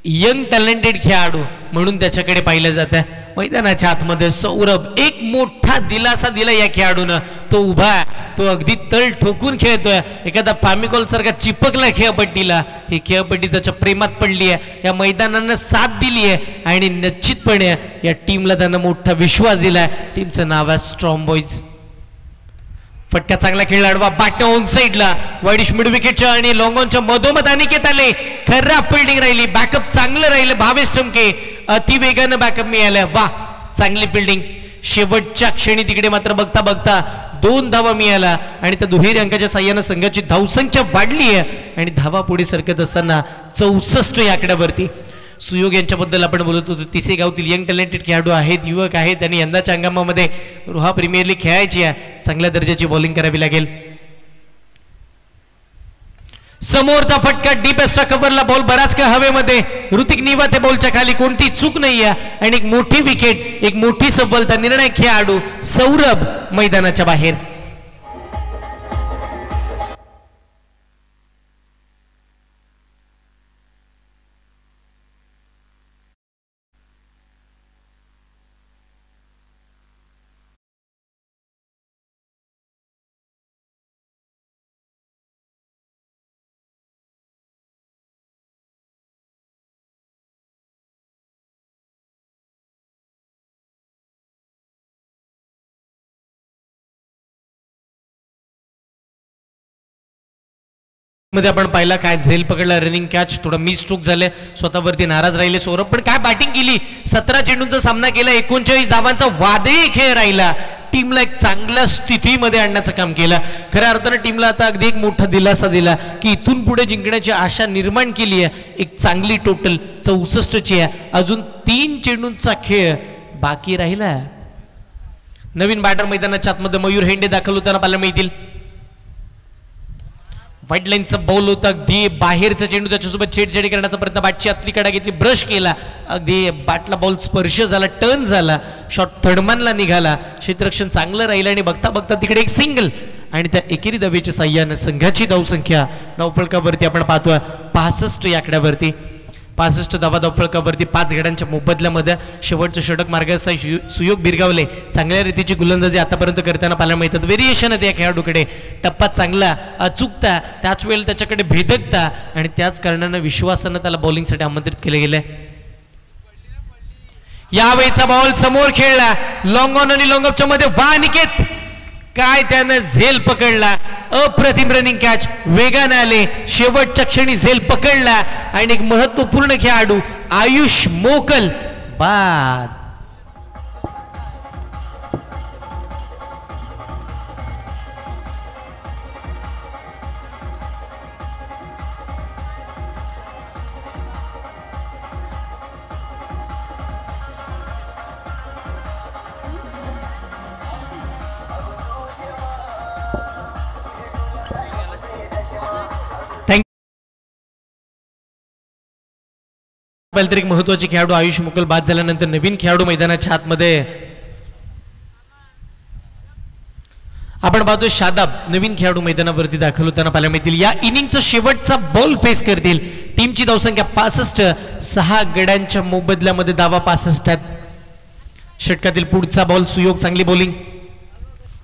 यंग टॅलेंटेड खेळाडू म्हणून त्याच्याकडे पाहिलं जातं. मैदानाच्या आतमध्ये सौरभ एक मोठा दिलासा दिला या खेळाडूनं. तो उभा, तो अगदी तळ ठोकून खेळतोय. एखादा फॅमिकॉल सारखा चिपकला खेळपट्टीला. ही खेळपट्टी त्याच्या प्रेमात पडली आहे. या मैदानानं साथ दिली आहे आणि निश्चितपणे या टीमला त्यानं मोठा विश्वास दिलाय. टीमचं नाव आहे स्ट्रॉंग बॉईज. फटका चांगला खेळला, आडवा बाट्या ऑन साइडला, वाईडिश मिड विकेटच्या आणि लॉंग ऑनच्या मधोमध अनिकेत आले. खराब फिल्डिंग राहिली, बॅकअप चांगलं राहिलं. भावेश टमके अति वेगानं बॅकअप मिळालं. वा, चांगली फिल्डिंग. शेवटच्या क्षणी तिकडे मात्र बघता बघता 2 धावा मिळाला आणि त्या दुहेरी अंकाच्या साह्यानं संघाची धावसंख्या वाढली आहे आणि धावा पुढे सरकत असताना 64 या आकड्यावरती. सुयोग यांच्याबद्दल आपण बोलत होतो. तिसे गावतील यंग टॅलेंटेड खेळाडू आहेत, युवक आहेत आणि यंदाच्या हंगामामध्ये रोहा प्रीमियर लीग खेळायची आहे. चांगल्या दर्जाची बॉलिंग करावी लागेल. समोरचा फटका डीप एक्स्ट्रा कव्हरला, बॉल बराच काळ हवेमध्ये. ऋतिक निवाते बॉलच्या खाली, कोणती चूक नाही आहे आणि एक मोठी विकेट, एक मोठी सफलता. निर्णायक खेळाडू सौरभ मैदानाच्या बाहेर. मध्ये आपण पाहिला काय झेल पकडला, रनिंग कॅच, थोडा मिस स्ट्रोक झाले, स्वतःवरती नाराज राहिले सौरभ. पण काय बॅटिंग केली, 17 चेंडूंचा सामना केला, 39 धावांचा वादळी खेळ राहिला. टीमला एक चांगल्या स्थितीमध्ये आणण्याचं काम केलं. खऱ्या अर्थानं टीमला आता अगदी एक मोठा दिलासा दिला की इथून पुढे जिंकण्याची आशा निर्माण केली आहे. एक चांगली टोटल 64ची आहे. अजून 3 चेंडूंचा खेळ बाकी राहिला. नवीन बॅटर मैदानाच्या आतमध्ये मयूर हेंडे दाखल होताना पाहायला मिळतील. व्हाईट लाईनचा बॉल होता, अगदी बाहेरचा चेंडू, त्याच्यासोबत छेडछाडी करण्याचा प्रयत्न, बॅटची आतली कडा घेतली, ब्रश केला, अगदी बॅटला बॉल स्पर्श झाला, टर्न झाला, शॉट थर्डमॅनला निघाला. क्षेत्ररक्षण चांगलं राहिलं आणि बघता बघता तिकडे एक सिंगल आणि त्या एकेरी धावेच्या साह्यानं संघाची धावसंख्या धावफलकावरती आपण पाहतोय 65 या आकड्यावरती. 65 धावा धावफलकावरती 5 गड्यांच्या मोबदल्यामध्ये. शेवटचं षटक मार्गाचा सुयोग बिरगावले चांगल्या रीतीची गोलंदाजी आतापर्यंत करताना पाहायला मिळतात. व्हेरिएशन आहे त्या खेळाडूकडे, टप्पा चांगला, अचूकता, त्याच वेळेला त्याच्याकडे भेदकता आणि त्याच कारणानं विश्वासानं त्याला बॉलिंगसाठी आमंत्रित केले गेले. यावेळीचा बॉल समोर खेळला, लॉंग ऑन आणि लॉंग ऑफच्या मध्ये. वा अनिकेत, काय त्यानं झेल पकडला, अप्रतिम रनिंग कॅच, वेगाने आले, शेवटच्या क्षणी झेल पकडला आणि एक महत्वपूर्ण खेळाडू आयुष मोकल बाद. तरी महत्वाचे खेळाडू आयुष मोकल बाद झाल्यानंतर नवीन खेळाडू मैदानाच्या आतमध्ये आपण पाहतोय. शादाब नवीन खेळाडू मैदानावरती दाखल होताना पाहायला मिळतील. या इनिंगचा शेवटचा बॉल फेस करतील. टीमची धावसंख्या 65, 6 गड्यांच्या मोबदल्यामध्ये धावा 65 आहेत. षटकातील पुढचा बॉल सुयोग, चांगली बॉलिंग.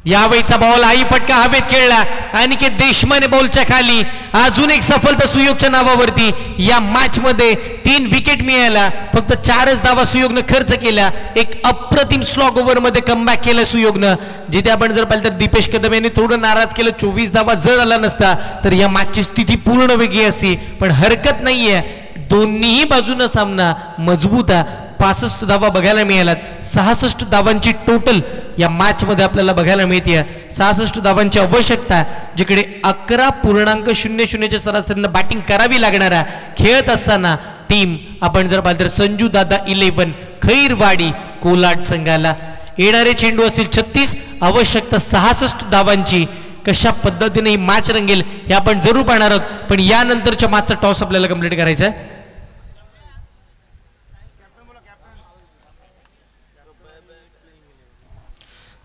यावेळीचा बॉल आई फटका हवेत खेळला, अनिकेत देशमाने बॉलच्या खाली. अजून एक सफलता सुयोगच्या नावावरती. या मॅच मध्ये 3 विकेट मिळाला, फक्त 4च धावा सुयोगनं खर्च केला. एक अप्रतिम स्लॉग ओव्हर मध्ये कमबॅक केलं सुयोगनं. जिथे आपण जर पाहिलं तर दीपेश कदम यांनी थोडं नाराज केलं. 24 धावा जर आला नसता तर या मॅचची स्थिती पूर्ण वेगळी असती. पण हरकत नाहीये, दोन्हीही बाजूनं सामना मजबूत आहे. 65 धावा बघायला मिळाल्यात. 66 धावांची टोटल या मॅच मध्ये आपल्याला बघायला मिळते. 66 धावांची आवश्यकता, जिकडे 11.00च्या सरासरीनं बॅटिंग करावी लागणार आहे. खेळत असताना टीम आपण जर पाहिलं तर संजू दादा 11 खैरवाडी कोलाड संघाला. येणारे चेंडू असतील 36, आवश्यकता 66 धावांची. कशा पद्धतीने ही मॅच रंगेल हे आपण जरूर पाहणार आहोत. पण यानंतरच्या मॅचचा टॉस आपल्याला कंप्लीट करायचा आहे.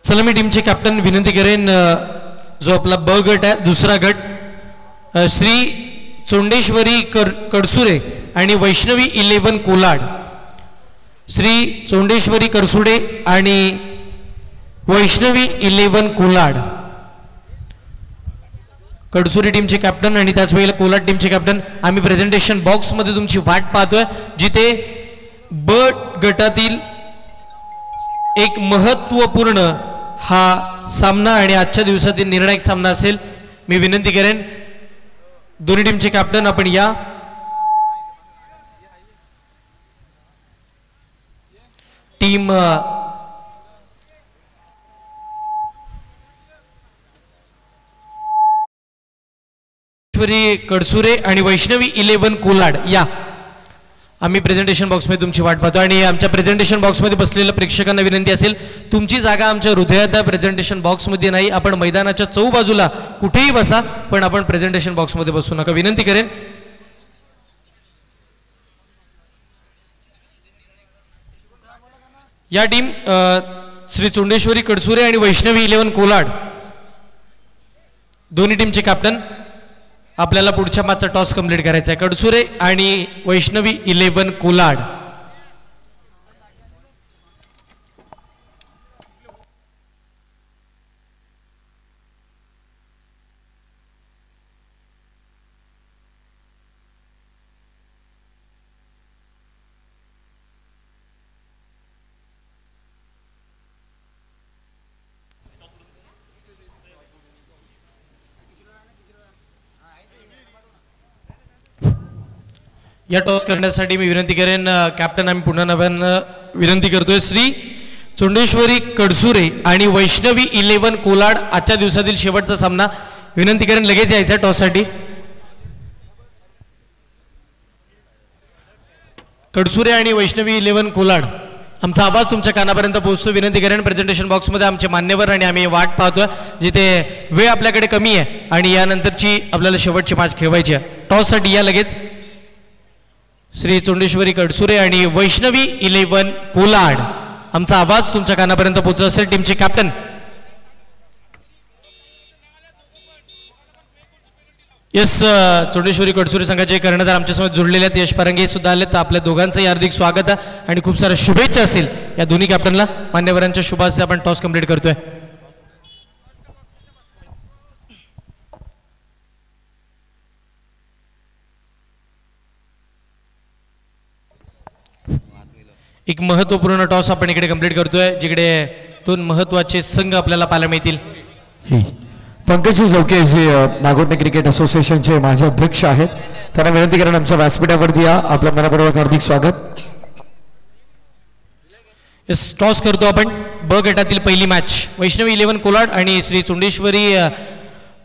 चला मी टीमचे कॅप्टन विनंती करेन, जो आपला ब गट आहे, दुसरा गट, श्री चोंडेश्वरी कडसुरे आणि वैष्णवी 11 कोलाड. श्री चोंडेश्वरी करसुडे आणि वैष्णवी 11 कोलाड कडसुरी टीमचे कॅप्टन आणि त्याच वेळेला कोलाड टीमचे कॅप्टन. आम्ही प्रेझेंटेशन बॉक्स मध्ये तुमची वाट पाहतोय, जिथे ब गटातील एक महत्वपूर्ण हा सामना आणि आजच्या दिवसातील निर्णायक सामना असेल. मी विनंती करेन दोन्ही टीमचे कॅप्टन आपण या. टीम कडसुरे आणि वैष्णवी 11 कोलाड या. आम्ही प्रेझेंटेशन बॉक्समध्ये तुमची वाट पाहतो आणि आमच्या प्रेझेंटेशन बॉक्समध्ये बसलेल्या प्रेक्षकांना विनंती असेल तुमची जागा आमच्या हृदयात प्रेझेंटेशन बॉक्समध्ये नाही. आपण मैदानाच्या चौबाजूला कुठेही बसा पण आपण प्रेझेंटेशन बॉक्समध्ये बसू नका. विनंती करेन. या टीम श्री चोंडेश्वरी कडसुरे आणि वैष्णवी 11 कोलाड दोन्ही टीमचे कॅप्टन. आपल्याला पुढच्या मॅचचा टॉस कंप्लीट करायचा आहे. कडसुरे आणि वैष्णवी 11 कोलाड. या टॉस करण्यासाठी मी विनंती करेन कॅप्टन आम्ही पुन्हा नव्यानं विनंती करतोय श्री चोंडेश्वरी कडसुरे आणि वैष्णवी 11 कोलाड. आजच्या दिवसातील शेवटचा सामना. विनंती करेन लगेच यायचा टॉससाठी. कडसुरे आणि वैष्णवी 11 कोलाड आमचा आवाज तुमच्या कानापर्यंत पोहोचतो. विनंती करेन प्रेझेंटेशन बॉक्समध्ये आमचे मान्यवर आणि आम्ही वाट पाहतोय जिथे वेळ आपल्याकडे कमी आहे आणि यानंतरची आपल्याला शेवटची मॅच खेळवायची आहे. टॉससाठी या लगेच. श्री चोंडेश्वरी कडसुरे आणि वैष्णवी 11 कोलाड आमचा आवाज तुमच्या कानापर्यंत पोहोचत असेल. टीमचे कॅप्टन यस चोंडेश्वरी कडसुरे संघाचे कर्णधार आमच्यासोबत जुळलेले आहेत. यश पारंगे सुद्धा आले तर आपल्या दोघांचंही हार्दिक स्वागत आहे आणि खूप साऱ्या शुभेच्छा असेल या दोन्ही कॅप्टनला. मान्यवरांच्या शुभाचे आपण टॉस कंप्लीट करतोय. एक महत्त्वपूर्ण टॉस आपण इकडे कंप्लीट करतोय जिकडे दोन महत्त्वाचे संघ आपल्याला पाहायला मिळतील. पंकज चौके जे नागोठणे क्रिकेट असोसिएशनचे माझे अध्यक्ष आहेत त्यांना विनंती करेन आमच्या व्यासपीठावरती या. आपल्या मनापूर्वक हार्दिक स्वागत. टॉस करतो आपण. ब गटातील पहिली मॅच वैष्णवी 11 कोलाड आणि श्री चोंडेश्वरी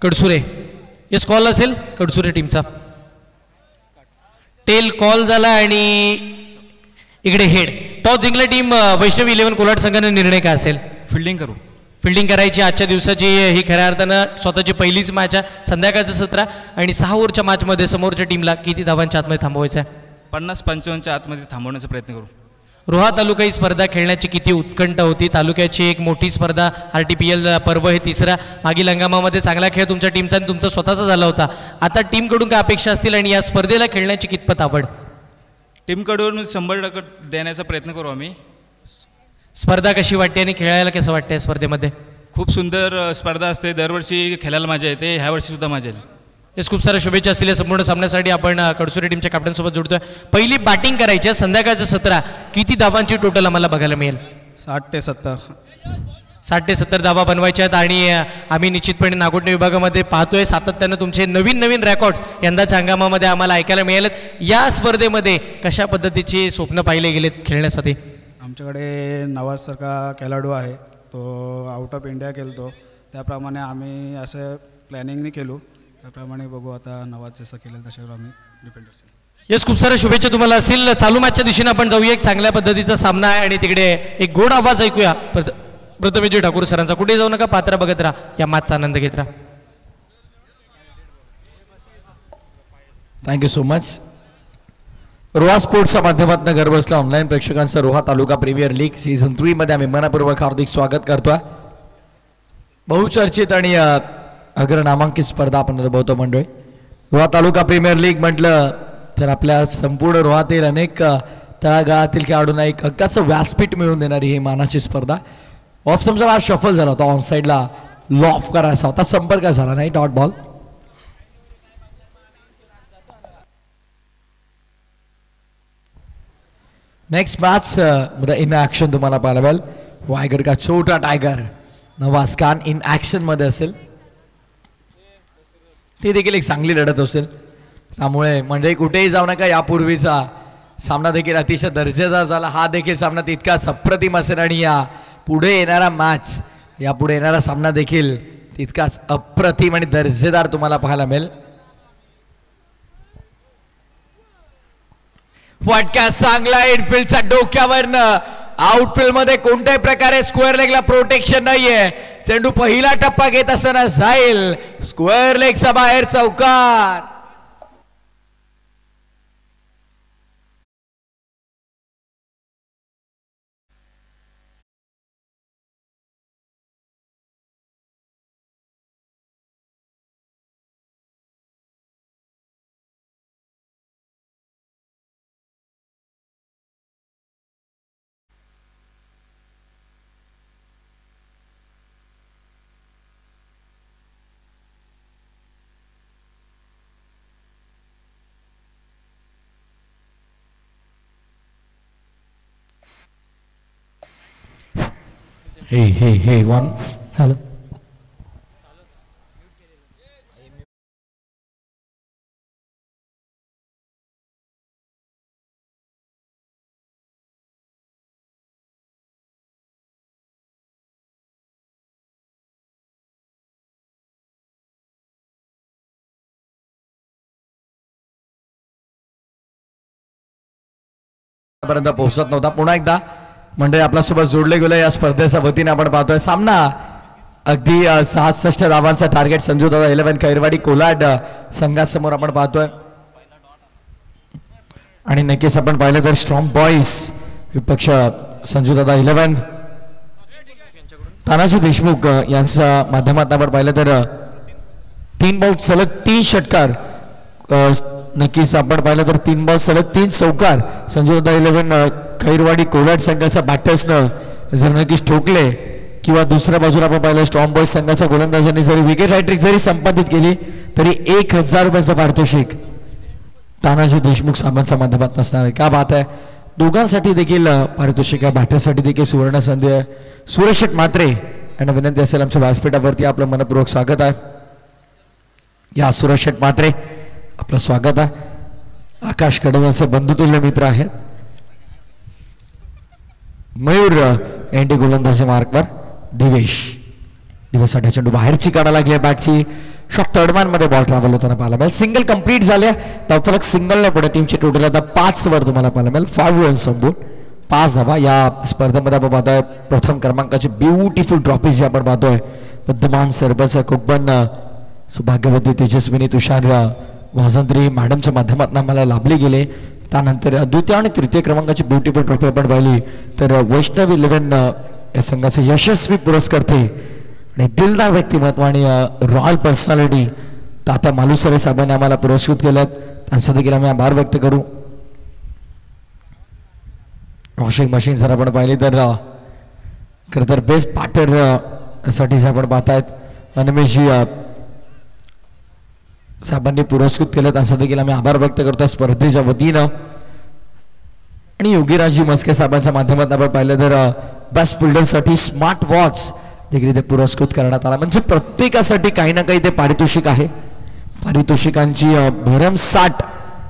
कडसुरे. यस कॉल असेल कडसुरे टीमचा. टेल कॉल झाला आणि इकडे हेड. टॉस जिंकला टीम वैष्णवी 11 कोलाड संघाने. निर्णय काय असेल? फिल्डिंग करू. फिल्डिंग करायची. आजच्या दिवसाची ही खऱ्या अर्थानं स्वतःची पहिलीच मॅच आहे. संध्याकाळचं 17 आणि 6 ओव्हरच्या मॅचमध्ये समोरच्या टीमला किती धावांच्या आतमध्ये थांबवायचं आहे? 50-55च्या आतमध्ये थांबवण्याचा प्रयत्न करू. रोहा तालुका ही स्पर्धा खेळण्याची किती उत्कंठ होती. तालुक्याची एक मोठी स्पर्धा RTPL पर्व हे तिसरा. मागील हंगामामध्ये चांगला खेळ तुमच्या टीमचा आणि तुमचा स्वतःचा झाला होता. आता टीमकडून काय अपेक्षा असतील आणि या स्पर्धेला खेळण्याची कितपत आवड? टीमकडून 100% देण्याचा प्रयत्न करू आम्ही. स्पर्धा कशी वाटते आणि खेळायला कसं वाटतंय स्पर्धेमध्ये? खूप सुंदर स्पर्धा असते. दरवर्षी खेळायला मजा येते. ह्या वर्षी सुद्धा मजा येईल. येस खूप साऱ्या शुभेच्छा असतील या संपूर्ण सामन्यासाठी. आपण कडसुरे टीमच्या कॅप्टनसोबत जोडतोय. पहिली बॅटिंग करायची आहे. संध्याकाळचं 17 किती धावांची टोटल आम्हाला बघायला मिळेल? 60 ते 70. 60 ते 70 धावा बनवायच्या आहेत आणि आम्ही निश्चितपणे नागोठणे विभागामध्ये पाहतोय सातत्यानं तुमचे नवीन नवीन रेकॉर्ड्स यंदाच्या हंगामामध्ये आम्हाला ऐकायला मिळालेत. या स्पर्धेमध्ये कशा पद्धतीची स्वप्न पाहिले गेलेत खेळण्यासाठी? आमच्याकडे नवाजसारखा खेळाडू आहे. तो आउट ऑफ इंडिया खेळतो. त्याप्रमाणे आम्ही असं प्लॅनिंगने केलो. त्याप्रमाणे बघू आता नवाज जसं केलं त्याच्यावर आम्ही डिपेंड असेल. येस खूप साऱ्या शुभेच्छा तुम्हाला असतील. चालू मॅचच्या दिशेने आपण जाऊया. एक चांगल्या पद्धतीचा सामना आहे आणि तिकडे एक गोड आवाज ऐकूया प्रथमेशजी ठाकूर सरांचा. कुठे जाऊ नका. पात्र बघत राहा. या मॅचचा आनंद घेत राहा. Thank you so much. रोहा स्पोर्ट्सच्या माध्यमातून घर बसल्या ऑनलाईन प्रेक्षकांचं रोहा तालुका प्रीमियर लीग सीझन 3 मध्ये आम्ही मनपूर्वक हार्दिक स्वागत करतोय. बहुचर्चित आणि अग्र नामांकित स्पर्धा आपण अनुभवतो मंडळी. रोहा तालुका प्रीमियर लीग म्हटलं तर आपल्या संपूर्ण रोहातील अनेक तळागाळातील खेळाडूंना एक हक्काचं व्यासपीठ मिळवून देणारी ही मानाची स्पर्धा. ऑफ समजा आज शफल झाला होता. ऑन साईडला लॉफ करायचा होता. संपर्क झाला नाही. Dot ball. Next match in action तुम्हाला पाहायला मिळेल. वायगड का छोटा tiger Nawaz Khan in action मध्ये असेल, ती देखील एक चांगली लढत असेल. त्यामुळे म्हणजे कुठेही जाऊ नका. यापूर्वीचा सामना देखील अतिशय दर्जेदार झाला. हा देखील सामना तितकाच अप्रतिम असेल आणि या पुढे येणारा मॅच, यापुढे येणारा सामना देखील तितकाच अप्रतिम आणि दर्जेदार तुम्हाला पाहायला मिळेल. फटका चांगला इनफिल्डचा डोक्यावरनं. आउटफिल्ड मध्ये कोणत्याही प्रकारे स्क्वेअर लेगला प्रोटेक्शन नाहीये. चेंडू पहिला टप्पा घेत असताना जाईल स्क्वेअर लेगचा बाहेर चौकार. Hey, one. Hello. पर्यंत पोहोचत नव्हता. पुन्हा एकदा मंडळी आपल्यासोबत जोडले गेले. या स्पर्धेच्या वतीने आपण पाहतोय सामना अगदी 66 धावांचा टार्गेट संजू दादा 11 खैरवाडी कोलाड संघासमोर आपण पाहतोय. आणि नक्कीच आपण पाहिलं तर स्ट्रॉंग बॉईज विपक्ष संजू दादा 11 तानाजी देशमुख यांच्या माध्यमातून आपण पाहिलं तर 3 बॉल सलग 3 षटकार. नक्कीच आपण पाहिलं तर 3 बॉल सलग 3 चौकार संजू दादा 11 खैरवाडी कोलाड संघाच्या बॅटर्सनं जर नक्कीच ठोकले किंवा दुसऱ्या बाजूला आपण पाहिलं स्ट्रॉंग बॉईज संघाच्या गोलंदाजांनी जरी विकेट हॅट्रिक जरी संपादित केली तरी 1000 रुपयांचं पारितोषिक तानाजी देशमुख साहेबांच्या माध्यमातून असणार आहे. क्या बात आहे. दोघांसाठी देखील पारितोषिक आहे, बॅटरसाठी देखील सुवर्ण संधी आहे. सुरेश म्हात्रे यांना विनंती असेल आमच्या व्यासपीठावरती आपलं मनपूर्वक स्वागत आहे. या सुरेश म्हात्रे आपलं स्वागत आहे. आकाश कडवचे बंधुतुल्य मित्र आहेत. मयूर एंटी गोलंदाजी मार्कवर दिवेसाठी चेंडू बाहेरची काढा लागली बॅटची. शॉट थर्डमॅन मध्ये बॉल ट्रॅव्हल होताना पाहायला मिळेल. सिंगल कंप्लीट झाले. धावफलक सिंगलने पुढे टीमची टोटल आता 5 वर तुम्हाला पाहायला मिळेल. 5 रन संपून 5 धावा. या स्पर्धेमध्ये आपण पाहतोय प्रथम क्रमांकाची ब्युटिफुल ट्रॉफी जी आपण पाहतोय विद्यमान सरपंच कोकण सौभाग्यवती तेजस्विनी तुषार वाजंत्री मॅडमच्या माध्यमातून आम्हाला लाभली गेले. त्यानंतर द्वितीय आणि तृतीय क्रमांकाची ब्युटिफुल ट्रॉफी आपण पाहिली तर वैष्णव 11 या संघाचे यशस्वी पुरस्कर्ते आणि दिलदार व्यक्तिमत्व आणि रॉयल पर्सनॅलिटी तात्या मालुसरे साहेबांनी आम्हाला पुरस्कृत केल्यात. त्यांचा देखील आम्ही आभार व्यक्त करू. वॉशिंग मशीन जर आपण पाहिली तर खरं तर बेस्ट पार्टनर साठी आपण पाहतायत अनमेशजी साहेबांनी पुरस्कृत केलं. त्यांचा देखील आम्ही आभार व्यक्त करतो स्पर्धेच्या वतीनं. आणि योगीराजी मस्के साहेबांच्या माध्यमातून आपण पाहिलं तर बेस्ट फिल्डरसाठी स्मार्ट वॉच देखील ते पुरस्कृत करण्यात आला. म्हणजे प्रत्येकासाठी काही ना काही ते पारितोषिक आहे. पारितोषिकांची भरमसाठ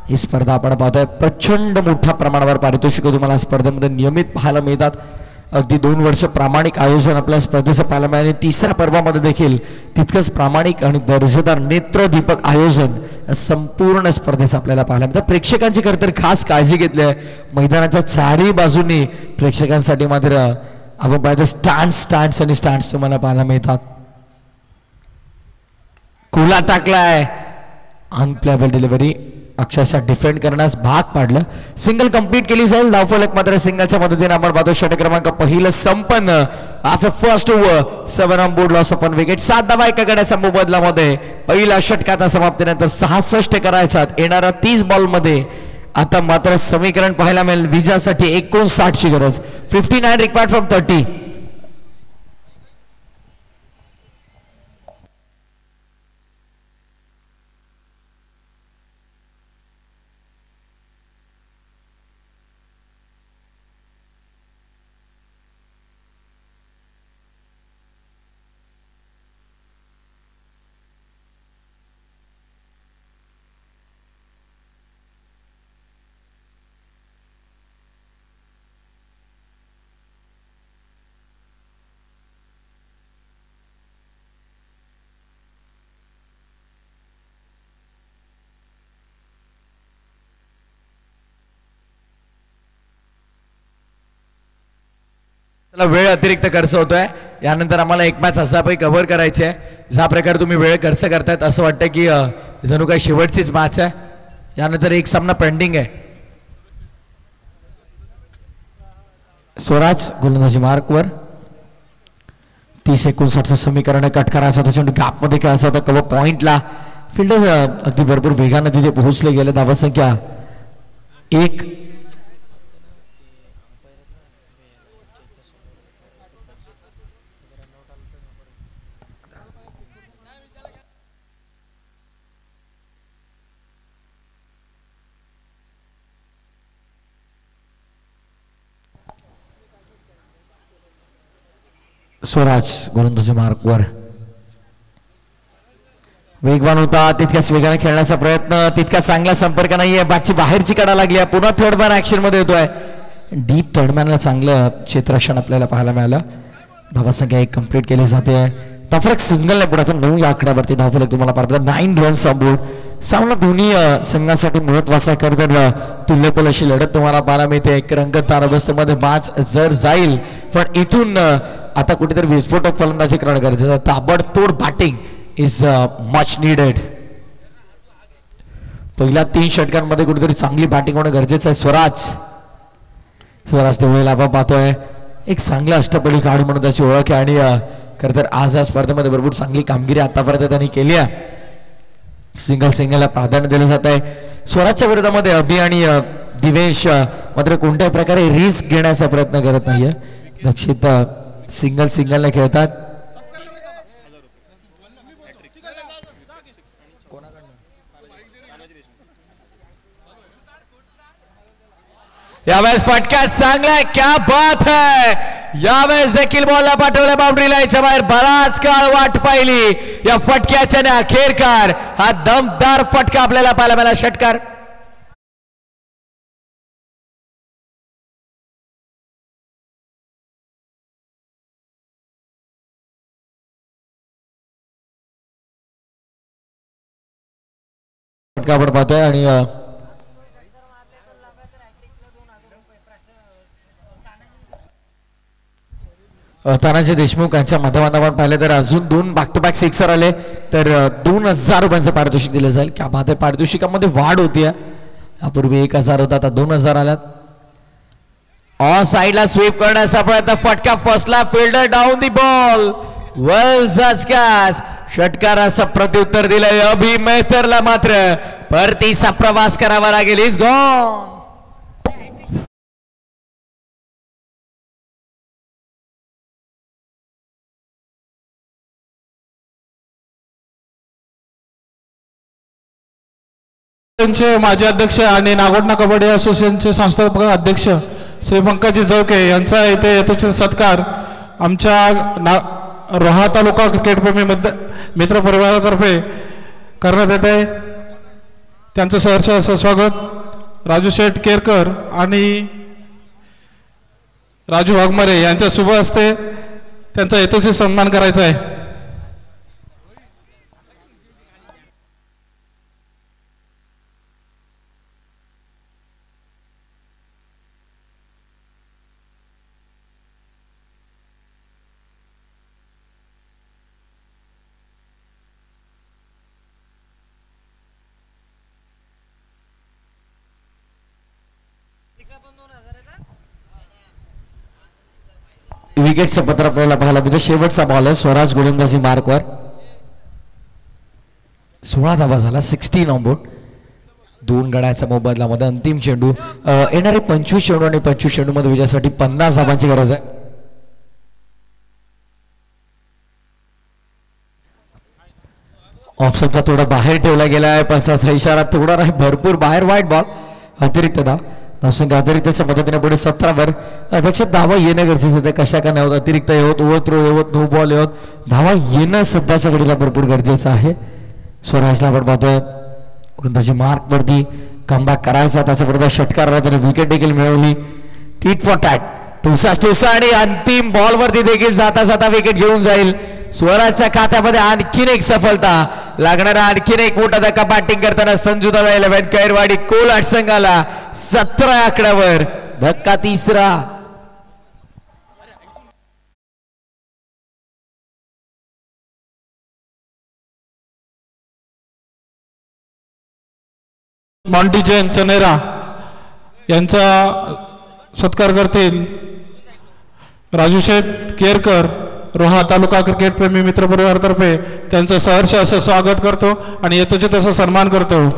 ही स्पर्धा आपण पाहतोय. प्रचंड मोठ्या प्रमाणावर पारितोषिक तुम्हाला स्पर्धेमध्ये नियमित पाहायला मिळतात. अगदी 2 वर्ष प्रामाणिक आयोजन आपल्या स्पर्धेचं पाहायला मिळाले. 3ऱ्या पर्वामध्ये देखील तितकंच प्रामाणिक आणि दर्जेदार नेत्रदीपक आयोजन संपूर्ण स्पर्धेचं आपल्याला पाहायला मिळतं. प्रेक्षकांची खरं तर खास काळजी घेतली आहे. मैदानाच्या चारही बाजूंनी प्रेक्षकांसाठी मात्र आपण पाहतो स्टँड्स तुम्हाला पाहायला मिळतात. कुला टाकलाय अनप्लेबल डिलिव्हरी अक्षरशः डिफेंड करण्यास भाग पाडलं. सिंगल कंप्लीट केली जाईल. धावफलक मात्र सिंगलच्या मदतीने आपण पाहतो षटक क्रमांक पहिलं संपन्न. After first over 7 on board loss of 1 wicket. 7 धावा एका गड्याच्या मोबदल्यामध्ये पहिल्या षटकाच्या समाप्तीनंतर 66 करायचा. येणाऱ्या 30 बॉल मध्ये आता मात्र समीकरण पाहायला मिळेल. विजयासाठी 59 ची गरज. 59 रिक्वायर्ड फ्रॉम 30. त्याला वेळ अतिरिक्त खर्च होतोय. यानंतर आम्हाला एक मॅच असा पैकी कव्हर करायची आहे. ज्या प्रकारे तुम्ही वेळ खर्च करतायत असं वाटतं की जणू काही शेवटचीच मॅच आहे. यानंतर एक सामना पेंडिंग आहे. स्वराज गोलंदाजी मार्कवर 30-59 समीकरण कट करायचं होतं. चेंडू गॅपमध्ये खेळायचा होता. कव्हर पॉइंटला फिल्डर अगदी भरपूर वेगानं तिथे पोहोचले गेले. धावसंख्या 1. स्वराज गोलंदाजी मार्कवर वेगवान होता. तितक्याच वेगाने खेळण्याचा प्रयत्न, तितका चांगला संपर्क नाहीये. बॅटची बाहेरची कडा लागली आहे. पुन्हा थर्ड मॅन ऍक्शन मध्ये येतोय. डीप थर्ड मॅनला चांगलं क्षेत्ररक्षण आपल्याला पाहायला मिळालं. धावसंख्या 1 कंप्लीट केली जाते. धावफलक सिंगल नाही, पुढे 9 या आकड्यावरती धावफलक तुम्हाला पाहता. 9 रन्स ऑन बोर्ड. सामना दोन्ही संघासाठी महत्वाचा करत तुल्यबळ अशी लढत तुम्हाला पाहायला मिळते. एक रंगतदार अवस्थेमध्ये मॅच जर जाईल, पण इथून आता कुठेतरी विस्फोटक फलंदाजी करणं गरजेचं. ताबडतोड बॅटिंग इज मच नीडेड. पहिल्या 3 षटकांमध्ये कुठेतरी चांगली बॅटिंग होणं गरजेचं आहे. स्वराज तेवढे आपण पाहतोय एक चांगला अष्टपैलू खेळाडू म्हणून त्याची ओळख आहे. आणि खरं तर आज या स्पर्धेमध्ये भरपूर चांगली कामगिरी आतापर्यंत त्यांनी केली आहे. सिंगलला प्राधान्य दिलं जात आहे. स्वराजच्या विरोधामध्ये अभि आणि दिवेश मात्र कोणत्याही प्रकारे रिस्क घेण्याचा प्रयत्न करत नाहीये. निश्चित सिंगलने खेळतात. यावेळेस फटका चांगला, क्या बात है. यावेळेस देखील बॉलला पाठवलं बाउंड्री लाईनच्या बाहेर. बराच काळ वाट पाहिली या फटक्याच्या ने अखेरकार हा दमदार फटका आपल्याला पाहायला मिळाला. षटकार फटका आपण पाहतोय. आणि तानाजी देशमुख यांच्या माध्यमातून आपण पाहिलं तर अजून 2 बॅक टू बॅक सिक्सर आले तर 2000 रुपयांचं पारितोषिक दिलं जाईल. क्या बात आहे. पारितोषिकामध्ये वाढ होती. यापूर्वी 1000 होता, आता 2000 आल्यात. ऑन साइडला स्वीप करण्याचा प्रयत्न. फटका फसला. Fielder down the ball. Well झटकास. षटकाराचं प्रत्युत्तर दिलंय. अभि मेहतरला मात्र परतीचा प्रवास करावा लागेल. Is gone. माजी अध्यक्ष आणि नागोठणा कबड्डी असोसिएशनचे संस्थापक अध्यक्ष श्री पंकजी जवके यांचा इथे यथोचित सत्कार आमच्या रोहा तालुका क्रिकेटप्रेमी मित्र परिवारातर्फे करण्यात येत आहे. त्यांचं सहर्ष स्वागत राजू शेठ केरकर आणि राजू वाघमारे यांच्या शुभ हस्ते त्यांचा यथोचित सन्मान करायचा आहे. विकेटचं पत्र आपल्याला पाहायला मिळतं. शेवटचा बॉल आहे. स्वराज गोलंदाजी मार्कवर 16 धावा झाला. 16 ऑन बोर्ड. 2 गड्याच्या मोबदल्यामध्ये अंतिम चेंडू. येणारे 25 चेंडू आणि 25 चेंडू मध्ये विजयासाठी 50 धावांची गरज आहे. ऑफसाईडला थोडा बाहेर ठेवला गेला आहे. पंचाचा इशारा थोडा नाही, भरपूर बाहेर. वाईट बॉल. अतिरिक्त धाव. अतिरिक्तच्या पद्धतीने पुढे 17 वर अध्यक्ष धावा येणं गरजेचं आहे. कशा का नाही होत. अतिरिक्त येवत, ओव्हरथ्रो येवत, नो बॉल येवत, धावा येणं सध्याच्या घडीला भरपूर गरजेचं आहे. स्वराजला आपण पाहतोय गोलंदाजी मार्क वरती कमबॅक करायचा. त्याच्या बरोबर षटकाराला त्याने विकेट देखील मिळवली. Tit for tat. टुसा आणि अंतिम बॉल वरती देखील जाता विकेट घेऊन जाईल. स्वराजच्या खात्यामध्ये आणखीन एक सफलता लागणारा. आणखीन एक मोठा धक्का बॅटिंग करताना संजू दादा 11 कैरवाडी कोलाट संघाला 17 आकड्यावर धक्का 3रा. मॉन्टी जैन चनेरा यांचा सत्कार करतील राजू शेठ केरकर रोहा तालुका क्रिकेट प्रेमी मित्र परिवारातर्फे त्यांचं सहर्ष असं स्वागत करतो आणि येतोचे तसा सन्मान करतो.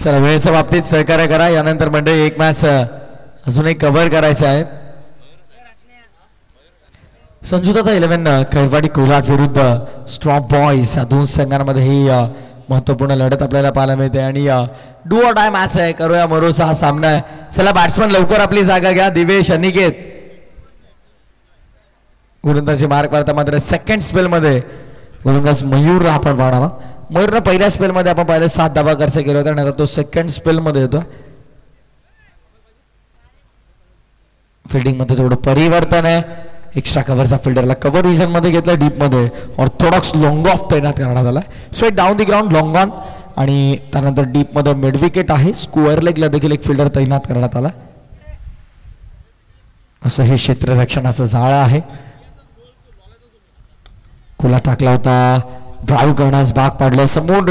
सर वेळेच्या बाबतीत सहकार्य करा. यानंतर मंडळी एक मॅच अजून एक कव्हर करायचं आहे. संजुदाता 11 कैवाडी कोल्हाट विरुद्ध स्ट्रॉंग बॉयज या दोन संघांमध्ये ही महत्वपूर्ण लढत आपल्याला पाहायला मिळते आणि डू ऑर डाय मॅच आहे. करूया मरोसा हा सामना आहे. चला बॅट्समन लवकर आपली जागा घ्या. दिवेश अनिकेत गोलंदाजी मार्क करता मात्र सेकंड स्पेल मध्ये गोलंदाज मयूर आपण पाहणार. मयूरनं पहिल्या स्पेल मध्ये आपण पाहिलं 7 धावा खर्च केला होता आणि आता तो सेकंड स्पेल मध्ये येतो. फिल्डिंग मध्ये थोडं परिवर्तन आहे. एक्स्ट्रा कव्हरचा फिल्डरला कव्हर रिजन मध्ये घेतला. डीप मध्ये ऑर्थोडॉक्स लॉंग ऑफ तैनात करण्यात आला. Straight down the ground long on आणि त्यानंतर डीप मध्ये मिड विकेट आहे. स्क्वेअर लेगला देखील एक फिल्डर तैनात करण्यात आला. असं हे क्षेत्ररक्षणाचं जाळं आहे. खुला टाकला होता. ड्राईव्ह करण्यास भाग पाडलं. समोर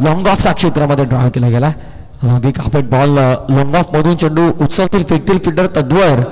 लॉंग ऑफच्या क्षेत्रामध्ये ड्राईव्ह केला गेला. काफेट बॉल लॉंग ऑफ मधून चेंडू उचलतील फेकतील फिल्डर तद्वर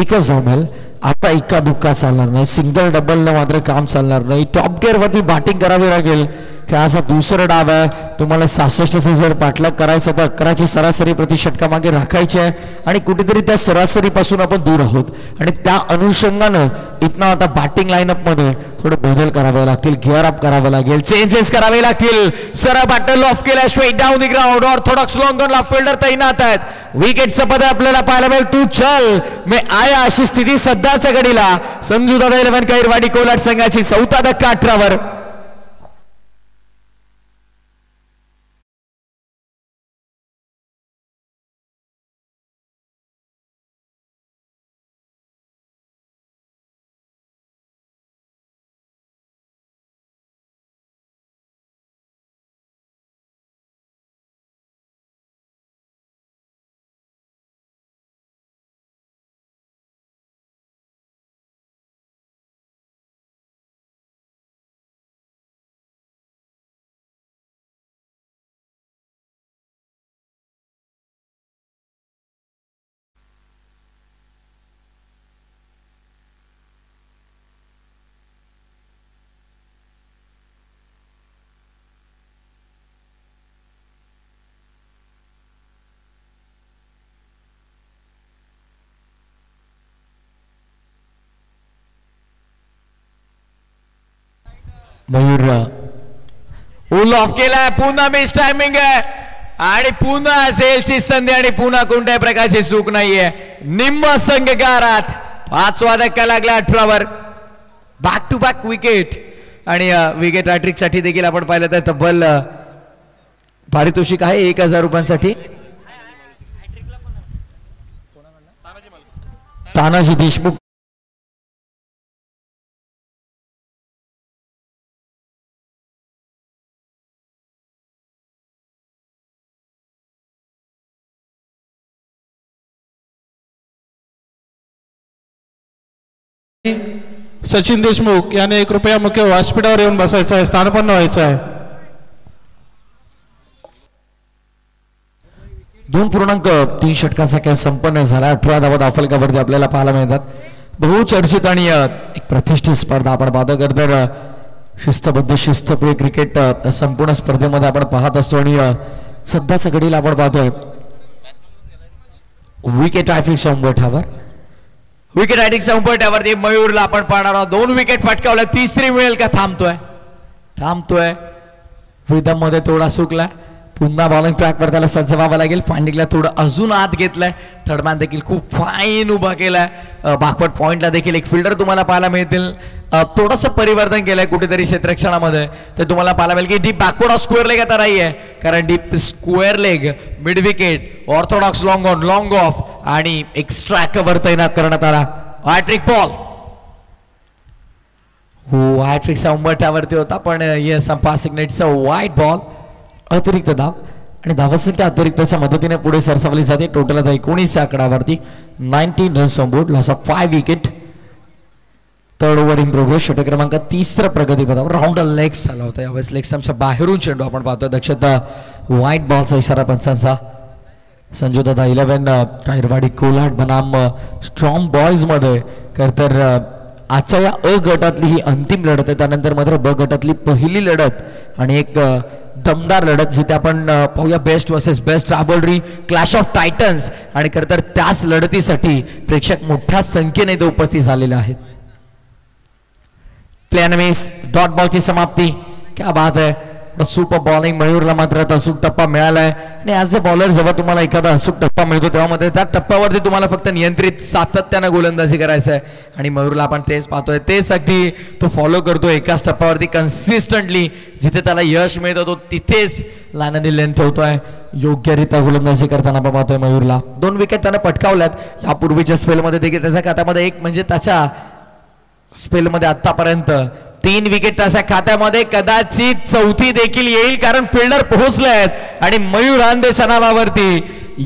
एकच जमेल. आता इक्का दुक्का चालणार नाही. सिंगल डबल न मात्र काम चालणार नाही. टॉप गिअर वरती बॅटिंग करावी लागेल. खेळाचा दुसरा डाव आहे. तुम्हाला 66 जर पाठलाग करायचं तर 11ची सरासरी प्रति षटकामागे राखायची आहे आणि कुठेतरी त्या सरासरीपासून आपण दूर आहोत आणि त्या अनुषंगानं इथनं आता बॅटिंग लाईनअप मध्ये थोडे बदल करावे लागतील. गिअर अप करावं लागेल. चेंजेस करावे लागतील. सरळ बॅटल ऑफ केला. Straight down the ground. Orthodox लॉंगॉनला फिल्डर तैनात आहेत. विकेटचं पद आपल्याला पाहायला मिळेल. तू चल मैं आया अशी स्थिती सध्याच्या घडीला संजुदादा 11 कैरवाडी कोल्हाट संघाची. 4था धक्का 18वर. मयूर उल ऑफ केलाय. पुन्हा मिस टायमिंग आहे आणि पुन्हा असेलची संधी आणि पुन्हा कोणत्याही प्रकारची चूक नाहीये. निम्म संघकारात 5वा धक्का लागला 18वर. बॅक टू बॅक विकेट आणि विकेट हॅट्रिक साठी देखील आपण पाहिलं तर तब्बल पारितोषिक आहे 1000 रुपयांसाठी. तानाजी देशमुख सचिन देशमुख याने 1 रुपया मुख्य व्यासपीठावर येऊन बसायचं आहे. स्थानपन्न व्हायचं आहे. 2.3 षटकांचा खेळ संपन्न झाला. 18 धावा दाफलकावरती आपल्याला पाहायला मिळतात. बहुचर्चित आणि एक प्रतिष्ठित स्पर्धा आपण पाहतो. तर शिस्तबद्ध शिस्तप्रिय क्रिकेट संपूर्ण स्पर्धेमध्ये आपण पाहत असतो आणि सध्याच्या घडीला आपण पाहतोय विकेट हायफिक्सच्या उंबरठ्यावर. विकेट हायफिक्सच्या उंबरठ्यावरती मयूरला आपण पाहणार आहोत. 2 विकेट फटकावल्या. 3री मिळेल का? थांबतोय. रिदम मध्ये थोडा सुकलाय. पुन्हा बॉलिंग ट्रॅकवर त्याला सज्ज व्हावं लागेल. फाइंडिंगला थोडं अजून आत घेतलंय. थर्डमॅन देखील खूप फाईन उभा केलाय. बॅकवर्ड पॉइंटला देखील एक फिल्डर तुम्हाला पाहायला मिळतील. थोडंसं परिवर्तन केलंय कुठेतरी क्षेत्ररक्षणामध्ये. तर तुम्हाला पाहायला मिळेल की डीप बॅकवर्ड स्क्वेअर लेग आता नाही आहे. कारण deep square leg mid wicket orthodox long on long off आणि एक्स्ट्रा कव्हर तैनात करण्यात आला. Hat-trick ball. हो हॅट्रिकचा उंबरठ्यावरती होता पण येस पासिंग नेटचा वाईट बॉल अतिरिक्त धाव आणि धावसंख्या अतिरिक्तच्या मदतीने पुढे सरसावली जाते. टोटल आता 19 आकडावरती 19 runs on board, loss of 5 wicket. Third over in progress. षटक क्रमांक 30 प्रगतीपथावर. राऊंड लेग्स झाला होता यावेळेस. लेग स्टम्पच्या बाहेरून चेंडू आपण पाहतोय. दक्षता व्हाईट बॉलचा इशारा पंचांचा. संजू दादा 11 कायरवाडी कोलाड बनाम स्ट्रॉंग बॉयज मध्ये. तर आजच्या या अ गटातली ही अंतिम लढत आहे. त्यानंतर मात्र ब गटातली पहिली लढत आणि एक दमदार लढत जिथे आपण पाहूया बेस्ट वर्सेस बेस्ट राबोलरी क्लॅश ऑफ टायटन्स. आणि खरं तर त्याच लढतीसाठी प्रेक्षक मोठ्या संख्येने इथे उपस्थित झालेले आहेत. प्लेन मिस डॉट बॉलची समाप्ती. क्या बात आहे. Super bowling. मयूरला मात्र अचूक टप्पा मिळालाय आणि ॲज अ बॉलर जेव्हा तुम्हाला एखादा अचूक टप्पा मिळतो तेव्हा मध्ये त्या टप्प्यावरती तुम्हाला फक्त नियंत्रित सातत्यानं गोलंदाजी करायचं आहे आणि मयूरला आपण तेच पाहतोय. तेच अगदी तो फॉलो करतो एकाच टप्प्यावरती कन्सिस्टंटली. जिथे त्याला यश मिळतं तो तिथेच लाईननी लेन ठेवतोय. योग्यरित्या गोलंदाजी करताना आपण पाहतोय मयूरला. 2 विकेट त्याने पटकावल्यात. यापूर्वीच्या स्पेलमध्ये देखील त्याच्या खात्यामध्ये एक म्हणजे त्याच्या स्पेलमध्ये आतापर्यंत 3 विकेट त्याच्या खात्यामध्ये. कदाचित चौथी देखील येईल कारण फिल्डर पोहोचले आहेत आणि मयूर आंदे सनावावरती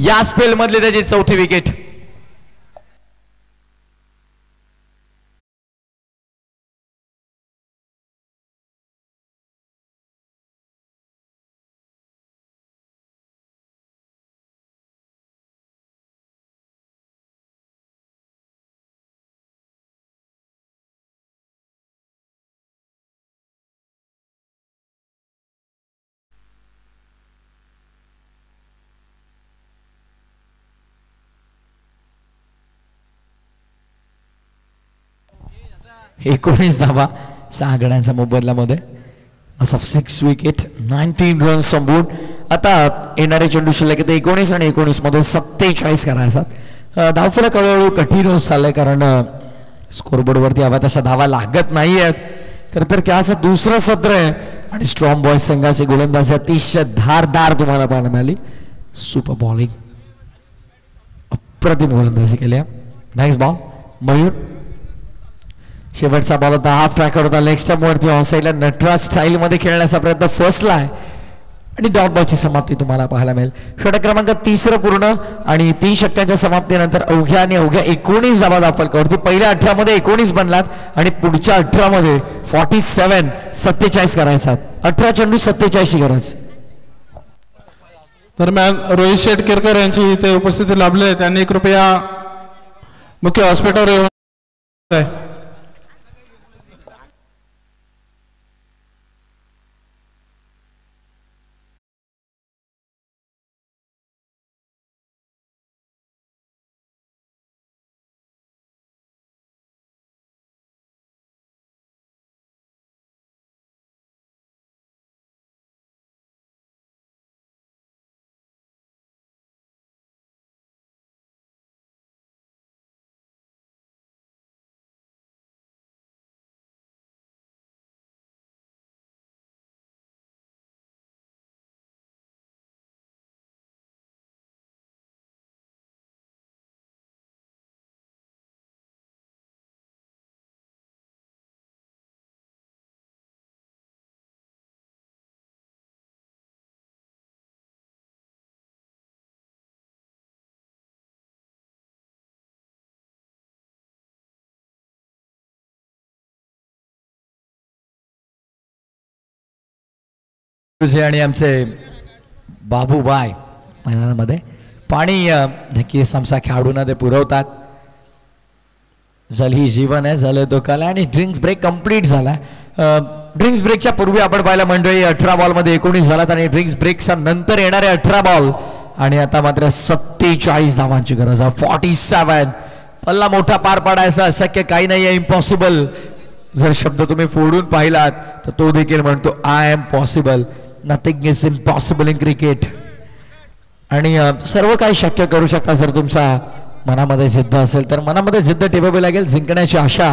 या स्पेल मधली त्याची चौथी विकेट. एकोणीस धावा 6 गड्यांच्या मोबदल्यामध्ये. Loss of 6 wicket. 19 runs on board. आता येणारे चेंडू शिल्लक येते 19 आणि 19 मध्ये 47 करायचा. धावफलक हळूहळू कठीण होत चाललंय कारण स्कोरबोर्डवरती हव्या तशा धावा लागत नाही आहेत. खरं तर काय असं दुसरं सत्र आहे आणि स्ट्रॉंग बॉयज संघाची गोलंदाजी अतिशय धारदार तुम्हाला पाहायला मिळाली. Super bowling. अप्रतिम गोलंदाजी केली. Next ball Mayur. शेवटचा बॉल होता. हाफ ट्रॅकर होता. लेग स्टंप वरती ऑन साईडला नटराज स्टाईल मध्ये खेळण्याचा प्रयत्न फसला आहे आणि डॉट बॉलची समाप्ती तुम्हाला पाहायला मिळेल. षटक क्रमांक 30 पूर्ण आणि 3 षटकांच्या समाप्तीनंतर अवघ्या 19 धावा दाफलकावरती. पहिल्या 18 मध्ये 19 बनलात आणि पुढच्या 18 मध्ये 47 करायचा. 18 चेंडू 47 गरज. दरम्यान रोहित शेठ केरकर यांची इथे उपस्थिती लाभली आहे. त्यांनी कृपया मुख्य हॉस्पिटल येऊन आणि आमचे बाबूबाई मैदानामध्ये पाणी नक्कीच आमच्या खेळाडूंना ते पुरवतात. जल ही जीवन आहे. जल तो कला. आणि ड्रिंक्स ब्रेक कंप्लीट झाला. ड्रिंक्स ब्रेकच्या पूर्वी आपण पाहिलं मंडळी 18 बॉलमध्ये 19 झालात आणि ड्रिंक्स ब्रेकच्या नंतर येणारे 18 बॉल आणि आता मात्र 47 धावांची गरज आहे. 47. पल्ला मोठा पार पाडायचा अशक्य काही नाही आहे. इम्पॉसिबल जर शब्द तुम्ही फोडून पाहिलात तर तो देखील म्हणतो I am possible. Nothing is impossible in cricket. आणि सर्व काही शक्य करू शकता जर तुमच्या मनामध्ये जिद्द असेल तर. मनामध्ये जिद्द ठेवावी लागेल. जिंकण्याची आशा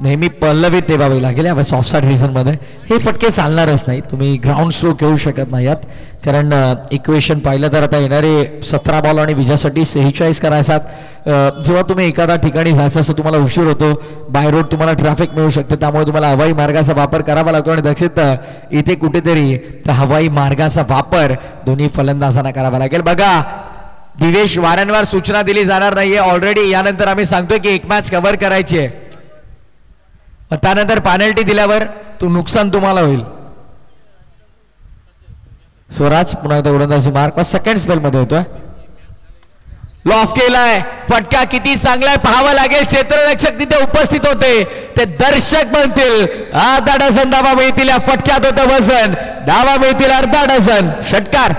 नेहमी पल्लवीत ठेवावी लागेल या ऑफ साईड रिझनमध्ये. हे फटके चालणारच नाही, तुम्ही ग्राउंड स्ट्रोक घेऊ शकत नाही यात, कारण इक्वेशन पाहिलं तर आता येणारे 17 बॉल आणि विजयासाठी 46 करायचात. जेव्हा तुम्ही एखाद्या ठिकाणी जायचं असतं तुम्हाला उशीर होतो, बाय रोड तुम्हाला ट्रॅफिक मिळू शकते, त्यामुळे तुम्हाला हवाई मार्गाचा वापर करावा लागतो. आणि दक्षित इथे कुठेतरी त्या हवाई मार्गाचा वापर दोन्ही फलंदाजांना करावा लागेल. बघा दिवेश, वारंवार सूचना दिली जाणार नाहीये ऑलरेडी, यानंतर आम्ही सांगतोय की एक मॅच कव्हर करायची आहे, त्यानंतर पॅनल्टी दिल्यावर नुकसान तुम्हाला होईल. स्वराज पुन्हा एकदा गोलंदाजी मार्क सेकंड स्पेल मध्ये होतोय. लॉफ केलाय, फटका किती चांगलाय पाहावं लागेल. क्षेत्ररक्षक तिथे उपस्थित होते, ते दर्शक म्हणतील अर्धा डझन धावा मिळतील. या फटक्यात होतं वजन, धावा मिळतील अर्धा डझन. षटकार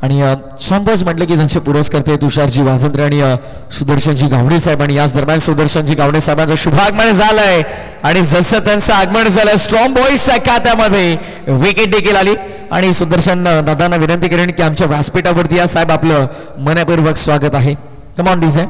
आणि संपच म्हटलं की त्यांचे पुरस्कर्ते तुषारजी वाजंत्रे आणि सुदर्शनजी गावडे साहेब. आणि याच दरम्यान सुदर्शनजी गावडे साहेबांचं शुभागमन झालंय आणि जसं त्यांचं आगमन झालं स्ट्रॉंग बॉईजच्या खात्यामध्ये विकेट देखील आली. आणि सुदर्शन दादांना विनंती करेन की आमच्या व्यासपीठावरती या साहेब आपलं मनपूर्वक स्वागत आहे. Come on DJ.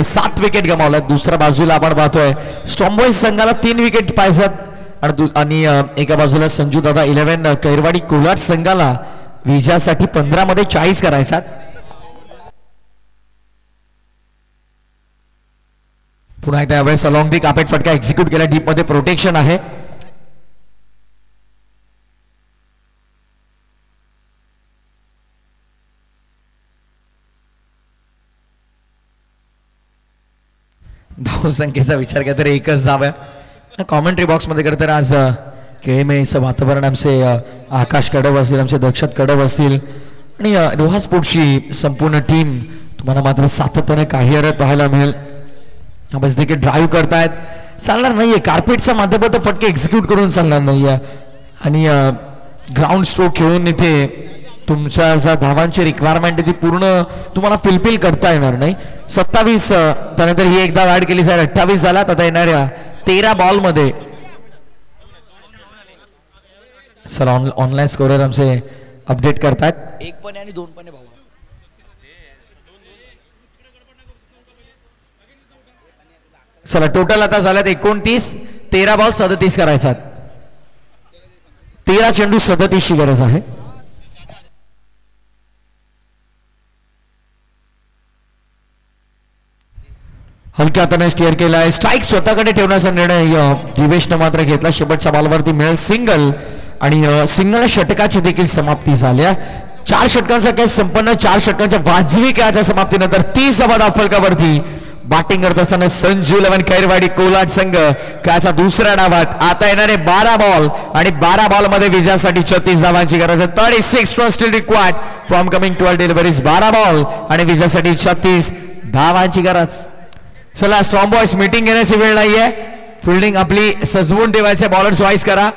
सात विकेट गमावल्या. दुसऱ्या बाजूला आपण पाहतोय स्ट्रॉंग बॉईज संघाला 3 विकेट पाहिजेत आणि एका बाजूला संजू दादा 11 कैरवाडी कोलाट संघाला विजयासाठी 15 मध्ये 40 करायचा. पुन्हा एकदा यावेळेस अलॉंग दी कापेट फटका एक्झिक्यूट केला. डीप मध्ये प्रोटेक्शन आहे. धावसंख्येचा विचार केला तर एकच धाव आहे. कॉमेंट्री बॉक्स मध्ये करत आज खेळमेचं वातावरण आमचे आकाश कडव असतील, आमचे दक्षत कडव असतील आणि रोहा स्पोर्ट्सची संपूर्ण टीम तुम्हाला मात्र सातत्याने कार्यरत पाहायला मिळेल. बस देखील ड्राईव्ह करतायत, चालणार नाहीये. कार्पेटच्या माध्यमातून फटके एक्झिक्यूट करून चालणार नाहीये आणि ग्राउंड स्ट्रोक खेळून इथे तुमच्या ज्या धावांची रिक्वायरमेंट ती पूर्ण तुम्हाला फिलफिल करता येणार नाही. 27 त्यानंतर ही एकदा ऍड केली जाईल, 28 झाला. आता येणाऱ्या 13 बॉल मध्ये सर ऑनलाईन स्कोरर आमचे अपडेट करतात. 1 पण आणि 2 पण भाऊ. चला टोटल आता झाल्यात 29. 13 बॉल 37 करायचात. 13 चेंडू 37 ची गरज आहे. हलक्या हाताने स्टिअर केलाय. स्ट्राईक स्वतःकडे ठेवण्याचा निर्णय दिवेशनं मात्र घेतला. शेवटच्या बॉलवरती मिळेल सिंगल आणि सिंगल षटकाची देखील समाप्ती झाल्या. 4 षटकांचा खेळ संपन्न. 4 षटकांच्या वाजवी खेळाच्या समाप्तीनंतर 30 धावा फलकावरती बॅटिंग करत असताना संजू 11 कैरवाडी कोलाट संघ खेळाच्या दुसऱ्या डावात. आता येणारे 12 बॉल आणि 12 बॉल मध्ये विजयासाठी 36 धावांची गरज आहे. 36 run still required from coming 12 deliveries. 12 ball आणि विजयासाठी 36 धावांची गरज. चला स्ट्रॉंग बॉयज मीटिंग घेण्याची वेळ नाहीये. फिल्डिंग आपली सजवून ठेवायचे. बॉलर चॉईस करा.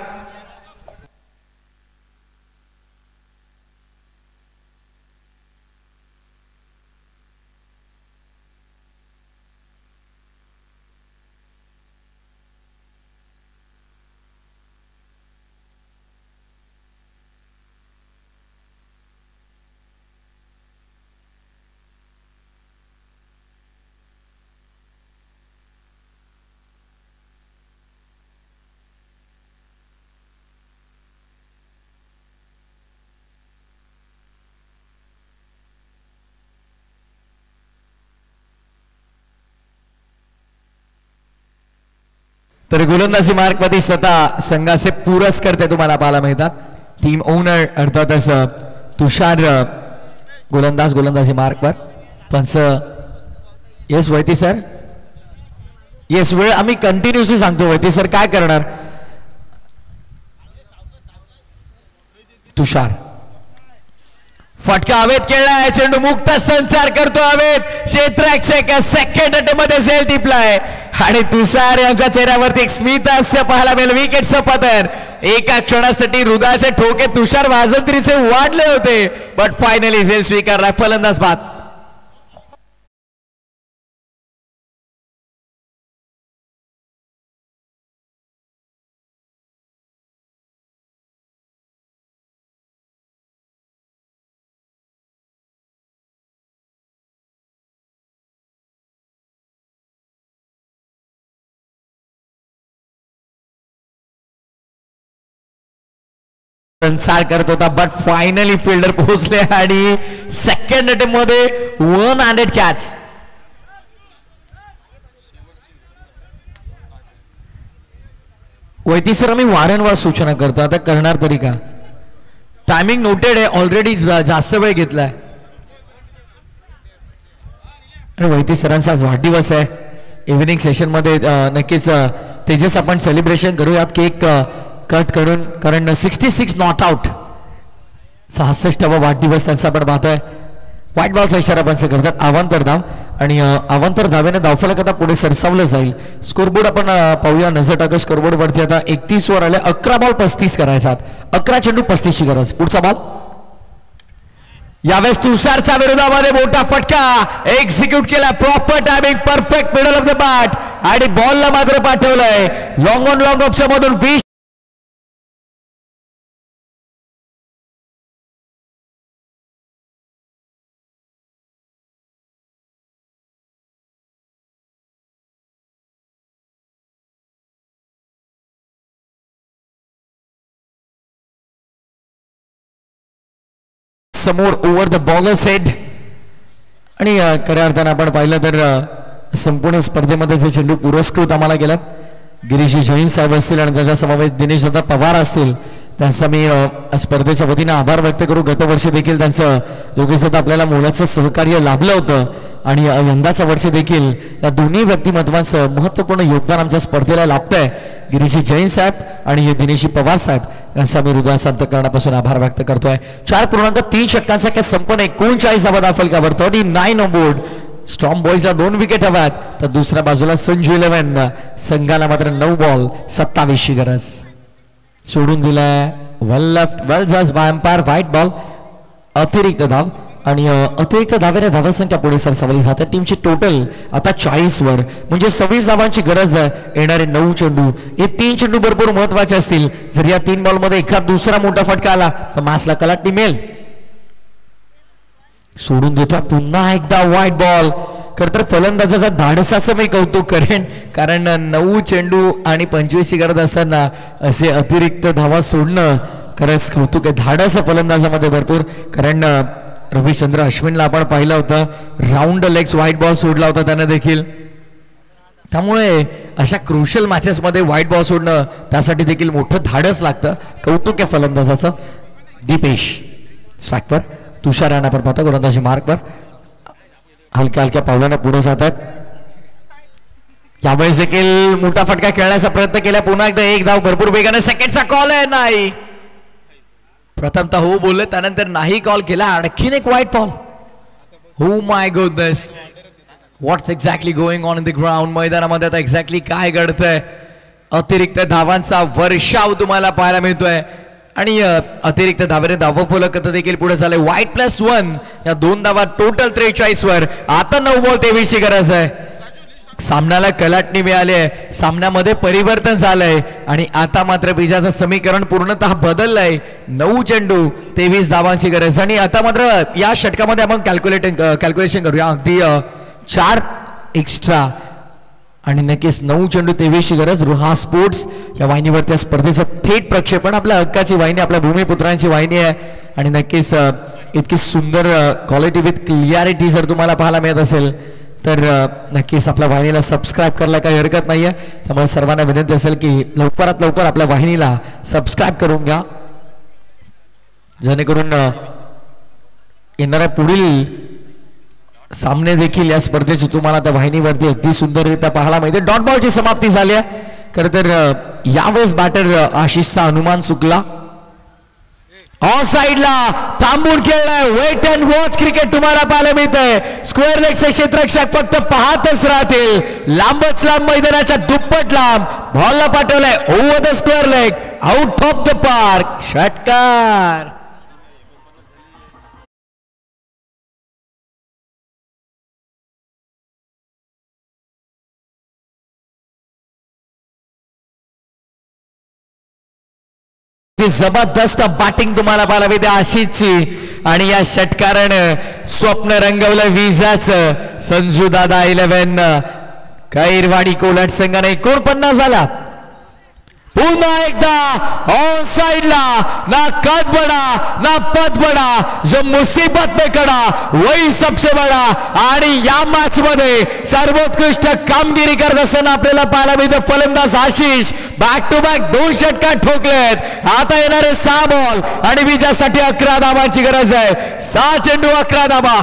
तर गोलंदाजी मार्क मध्ये स्वतः संघाचे पुरस्कर्ते तुम्हाला पाहायला मिळतात. टीम ओनर अर्थातच तुषार गोलंदाजी मार्कवर. पंच येस वैती सर, येस वेळ आम्ही कंटिन्युअसली सांगतो. वैती सर काय करणार. तुषार फटका हवेत खेळलाय, चेंडू मुक्त संचार करतो हवेत, क्षेत्ररक्षक सेकंड अटेम्प्ट मध्ये झेल टिपलाय आणि तुषार यांच्या चेहऱ्यावरती एक स्मित हास्य पाहायला मिळेल. विकेटचं पतन. एका क्षणासाठी हृदयाचे ठोके तुषार वाजंत्रीचे वाढले होते, बट फायनली झेल स्वीकारला. फलंदाज बाद. संचार करत होता, बट फायनली फिल्डर पोहोचले आणि सेकंड अटेम्प्ट मध्ये 1 हँडेड कॅच. वैती सर आम्ही वारंवार सूचना करतो, आता करणार तरी का. टायमिंग नोटेड आहे, ऑलरेडी जास्त वेळ घेतलाय. आणि वैती सरांचा आज वाढदिवस आहे. इव्हिनिंग सेशन मध्ये नक्कीच तेजस आपण सेलिब्रेशन करूयात. केक कट करून, कारण 66 नॉट आउट 66वा वाढदिवस त्यांचा आपण पाहतोय. व्हाईट बॉलचा इशारा पंच करतात. अवांतर धाव आणि अवांतर धावेने धावफलक आता पुढे सरसावलं जाईल. स्कोरबोर्ड आपण पाहूया, नजर टाका स्कोरबोर्ड वरती. आता 31 वर आले. 11 बॉल 35 करायचा, 11 चेंडू 35 ची गरज. पुढचा बॉल यावेळेस तुषारचा विरोधामध्ये मोठा फटका एक्झिक्यूट केला. Proper timing, perfect middle of the bat आणि बॉलला मात्र पाठवलंय लॉंग ऑन लॉंग ऑफच्या मधून 20 समोर ओव्हर द बॉलर्स हेड. आणि खऱ्या अर्थानं आपण पाहिलं तर संपूर्ण स्पर्धेमध्ये जे चेंडू पुरस्कृत आम्हाला गेलात, गिरीश जैन साहेब असतील आणि त्याच्या समवेत दिनेश दादा पवार असतील, त्यांचा मी स्पर्धेच्या वतीनं आभार व्यक्त करू. गतवर्षी देखील त्यांचं योगेश दादा आपल्याला मोलाचं सहकार्य लाभलं होतं आणि यंदाच्या वर्षी देखील या दोन्ही व्यक्तिमत्वांचं महत्त्वपूर्ण योगदान आमच्या स्पर्धेला लाभतंय. गिरीशी जैन साहेब आणि दिनेशी पवार साहेब यांचा मी हृदयासांत करण्यापासून आभार व्यक्त करतोय. 4.3 षटकांचा काय संपन्न 39 धावा दाखल 39 ऑन बोर्ड. स्ट्रॉंग बॉयजला 2 विकेट हव्यात, तर दुसऱ्या बाजूला संजू 11 संघाला मात्र 9 बॉल 27 ची गरज. सोडून दिलाय. वेल लेफ्ट, वेल जज बाय अंपायर. White ball. अतिरिक्त धाव आणि अतिरिक्त धावेने धावसंख्या पुढे सरसावली जाते. टीमची टोटल आता 40 वर, म्हणजे 26 धावांची गरज आहे. येणारे 9 चेंडू, हे 3 चेंडू भरपूर महत्वाचे असतील. जर या 3 बॉल मध्ये एखाद दुसरा मोठा फटका आला तर मासला कलाटणी मिळेल. सोडून देतो पुन्हा एकदा व्हाईट बॉल. खर तर फलंदाजाचा धाडसाचं मी कौतुक करेन, कारण 9 चेंडू आणि 25 ची गरज असताना असे अतिरिक्त धावा सोडणं खरंच कौतुक आहे. धाडस फलंदाजामध्ये भरपूर, कारण रविचंद्र अश्विनला आपण पाहिलं होतं, राऊंड लेग्स व्हाईट बॉल सोडला होता त्याने देखील. त्यामुळे अशा क्रुशियल मॅचेस मध्ये व्हाईट बॉल सोडणं त्यासाठी देखील मोठं धाडस लागतं. कौतुक आहे फलंदाजाचं. दीपेश स्ट्राईकवर. तुषार यांना आपण पाहतो गोलंदाजी मार्कवर. हलक्या हलक्या पावलाने पुढे जातात. यावेळेस देखील मोठा फटका खेळण्याचा प्रयत्न केला. पुन्हा एकदा 1 धाव भरपूर वेगाने. सेकंडचा कॉल आहे. नाही, प्रथमतः हो बोलले, त्यानंतर नाही कॉल केला. आणखीन एक white ball. Oh my goodness, what's exactly going on in the ground. मैदानामध्ये आता एक्झॅक्टली काय घडतंय. अतिरिक्त धावांचा वर्षाव तुम्हाला पाहायला मिळतोय आणि अतिरिक्त धावेने धावफलक देखील पुढे झाले. व्हाईट +1 या 2 धावा टोटल 43 वर. आता 9 बॉल 23 ची गरज आहे. सामन्याला कलाटणी मिळाली आहे, सामन्यामध्ये परिवर्तन झालंय आणि आता मात्र विजयाचं समीकरण पूर्णतः बदललंय. 9 चेंडू 23 धावांची गरज. आणि आता मात्र या षटकामध्ये आपण कॅल्क्युलेशन करूया. अगदी 4 एक्स्ट्रा आणि नक्कीच 9 चेंडू 23 ची गरज. रुहा स्पोर्ट्स या वाहिनीवरती या स्पर्धेचं थेट प्रक्षेपण. आपल्या हक्काची वाहिनी, आपल्या भूमिपुत्रांची वाहिनी आहे आणि नक्कीच इतकी सुंदर क्वालिटी विथ क्लिअरिटी जर तुम्हाला पाहायला मिळत असेल तर नक्कीच आपल्या वाहिनीला सबस्क्राईब करायला काही हरकत नाही आहे. त्यामुळे सर्वांना विनंती असेल की लवकरात लवकर आपल्या वाहिनीला सबस्क्राईब करून घ्या, जेणेकरून येणाऱ्या पुढील सामने देखील या स्पर्धेची तुम्हाला त्या वाहिनीवरती अगदी सुंदररित्या पाहायला मिळते. डॉट बॉलची समाप्ती झाली आहे. खरं तर यावेळेस बॅटर आशिषचा अनुमान चुकला. ऑन साइडला थांबून खेळलाय. वेट अँड वॉच क्रिकेट तुम्हाला पाहायला मिळतंय. स्क्वेअर लेगचे क्षेत्ररक्षक फक्त पाहतच राहतील. लांबच लांब मैदानाच्या दुप्पट लांब बॉलला पाठवलाय over the square leg, out of the park, षटकार. जबरदस्त बॅटिंग तुम्हाला पाहायला मिळते आशिषची आणि या षटकारानं स्वप्न रंगवलं विजाचं. संजू दादा 11 कैरवाडी कोलाट संघाने 49 झाला. पुन्हा एकदा ऑन साइडला ना कद बडा ना पद बडा, जो मुसीबत में खड़ा वही सबसे बडा. आणि या मॅच मध्ये सर्वोत्कृष्ट कामगिरी करत असताना आपल्याला पाहायला मिळतं फलंदाज आशिष. बॅक टू बॅक 2 षटकार ठोकलेत. आता येणारे 6 बॉल आणि विजयासाठी 11 धावांची गरज आहे. 6 चेंडू 11 धावा.